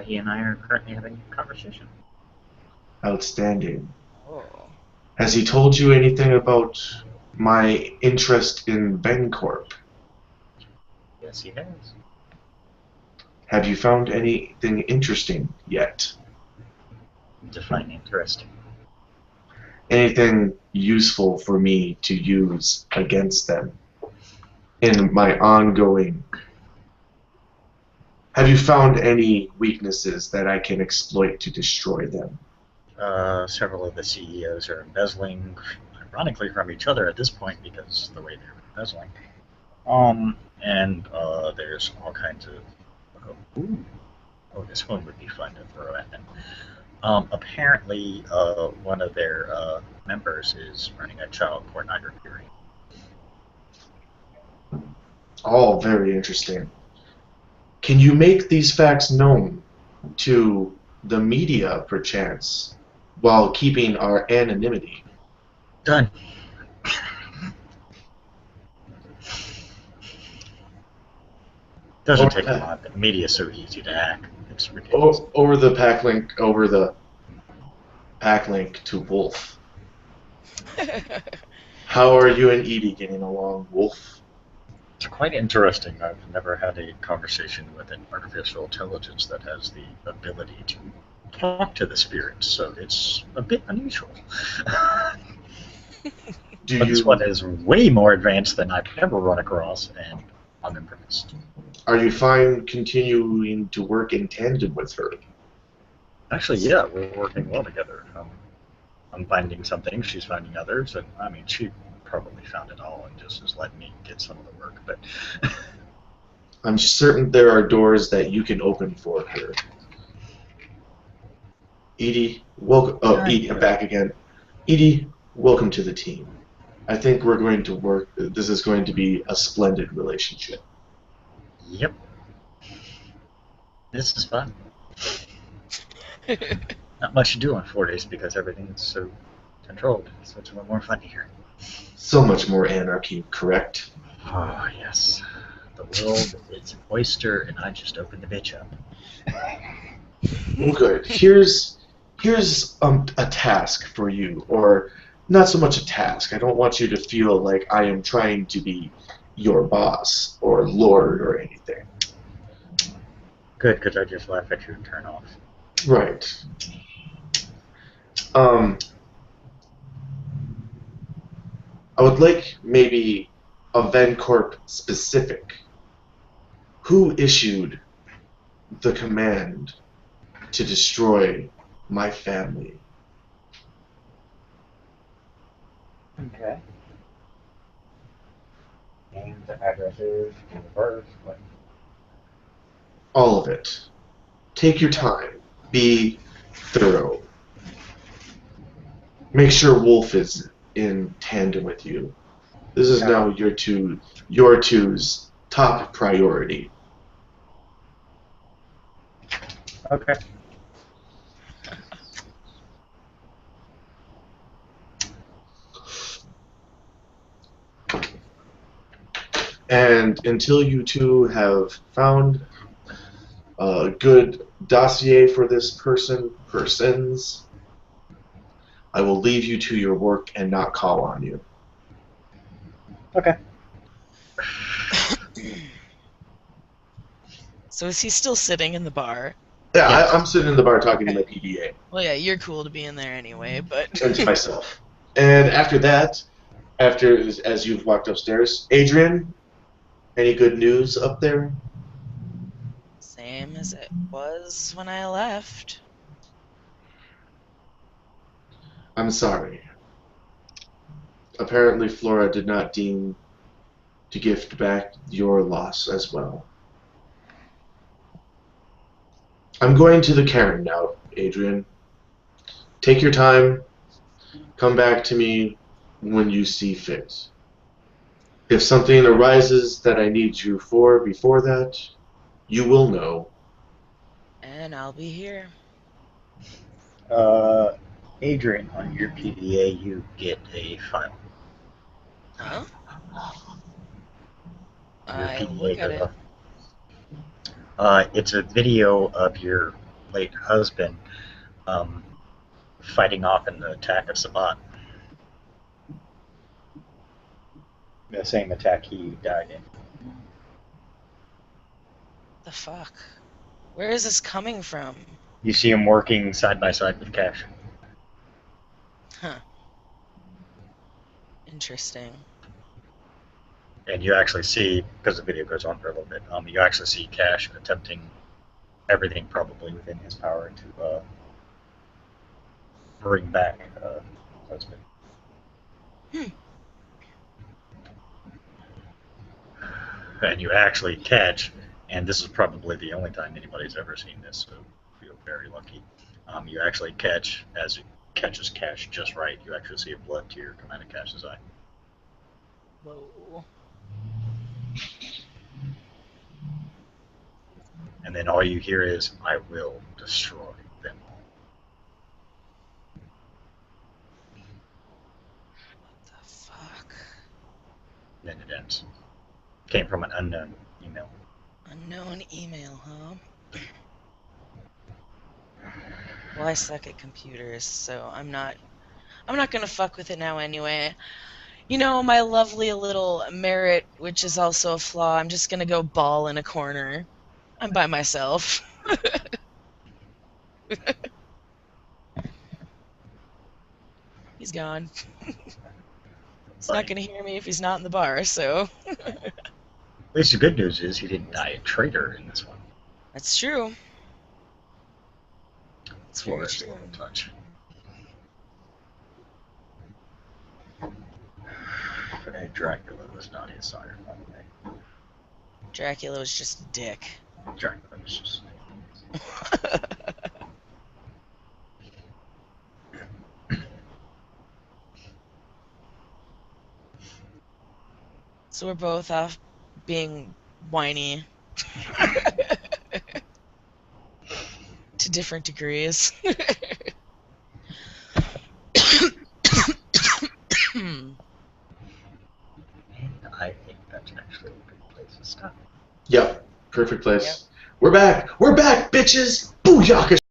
He and I are currently having a conversation. Outstanding. Oh. Has he told you anything about my interest in Bencorp? Yes, he has. Have you found anything interesting yet? Define interesting. Anything useful for me to use against them in my ongoing... Have you found any weaknesses that I can exploit to destroy them? Several of the CEOs are embezzling, ironically, from each other at this point because of the way they're embezzling. And there's all kinds of... this one would be fun to throw at them. Apparently, one of their members is running a child pornography ring. All very interesting. Can you make these facts known to the media, perchance, while keeping our anonymity? Done. Doesn't take a lot. The media's so easy to hack. It's ridiculous. Over the pack link to Wolf. How are you and Edie getting along, Wolf? It's quite interesting. I've never had a conversation with an artificial intelligence that has the ability to talk to the spirits, so it's a bit unusual. But this one is way more advanced than I've ever run across, and I'm impressed. Are you fine continuing to work in tandem with her? Actually, yeah, we're working well together. I'm finding some things, she's finding others, and I mean, she probably found it all and just has let me get some of the work, but... I'm certain there are doors that you can open for her. Edie, welcome. Oh, Edie, I'm back again. Edie, welcome to the team. I think we're going to work. This is going to be a splendid relationship. Yep. This is fun. Not much to do on 4 days because everything is so controlled. So it's a little more fun here. So much more anarchy, correct? Oh, yes. The world is an oyster, and I just opened the bitch up. Well, good. Here's a task for you, or not so much a task. I don't want you to feel like I am trying to be your boss or lord or anything. Good, because I just laugh at you and turn off. Right. I would like maybe a Vencorp specific. Who issued the command to destroy my family? Okay. Names, addresses, birth, what? All of it. Take your time. Be thorough. Make sure Wolf is in tandem with you. This is now your two's top priority. Okay. And until you two have found a good dossier for this persons, I will leave you to your work and not call on you. Okay. So is he still sitting in the bar? Yeah, Yes. I'm sitting in the bar talking to my PDA Well, yeah, you're cool to be in there anyway, but... and to myself. And after that, as you've walked upstairs, Adrian, any good news up there? Same as it was when I left. I'm sorry. Apparently, Flora did not deem to gift back your loss as well. I'm going to the cairn now, Adrian. Take your time. Come back to me when you see fit. If something arises that I need you for before that, you will know. And I'll be here. Adrian, on your PDA, you get a file. Huh? Your I PDA look at goes it. off. It's a video of your late husband fighting off in the attack of Sabat. The same attack he died in. The fuck? Where is this coming from? You see him working side by side with Cash. Huh. Interesting. And you actually see, because the video goes on for a little bit, you actually see Cash attempting everything probably within his power to bring back husband. And you actually catch, and this is probably the only time anybody's ever seen this, so you feel very lucky. You actually catch, as it catches Cash just right, you actually see a blood tear come out of Cash's eye. Whoa. And then all you hear is, "I will destroy them all." What the fuck? Then it ends. Came from an unknown email. Unknown email, huh? Well, I suck at computers, so I'm not gonna fuck with it now anyway. You know, my lovely little merit, which is also a flaw, I'm just gonna go bawl in a corner. I'm by myself. He's gone. He's not gonna hear me if he's not in the bar, so... At least the good news is he didn't die a traitor in this one. That's true. It's Flora's a little touch. And Dracula was not his sire, by the way. Dracula was just a dick. Dracula was just... So we're both off being whiny to different degrees. And I think that's actually a good place to stop. Yep, perfect place. Yep. We're back, bitches! Booyaka!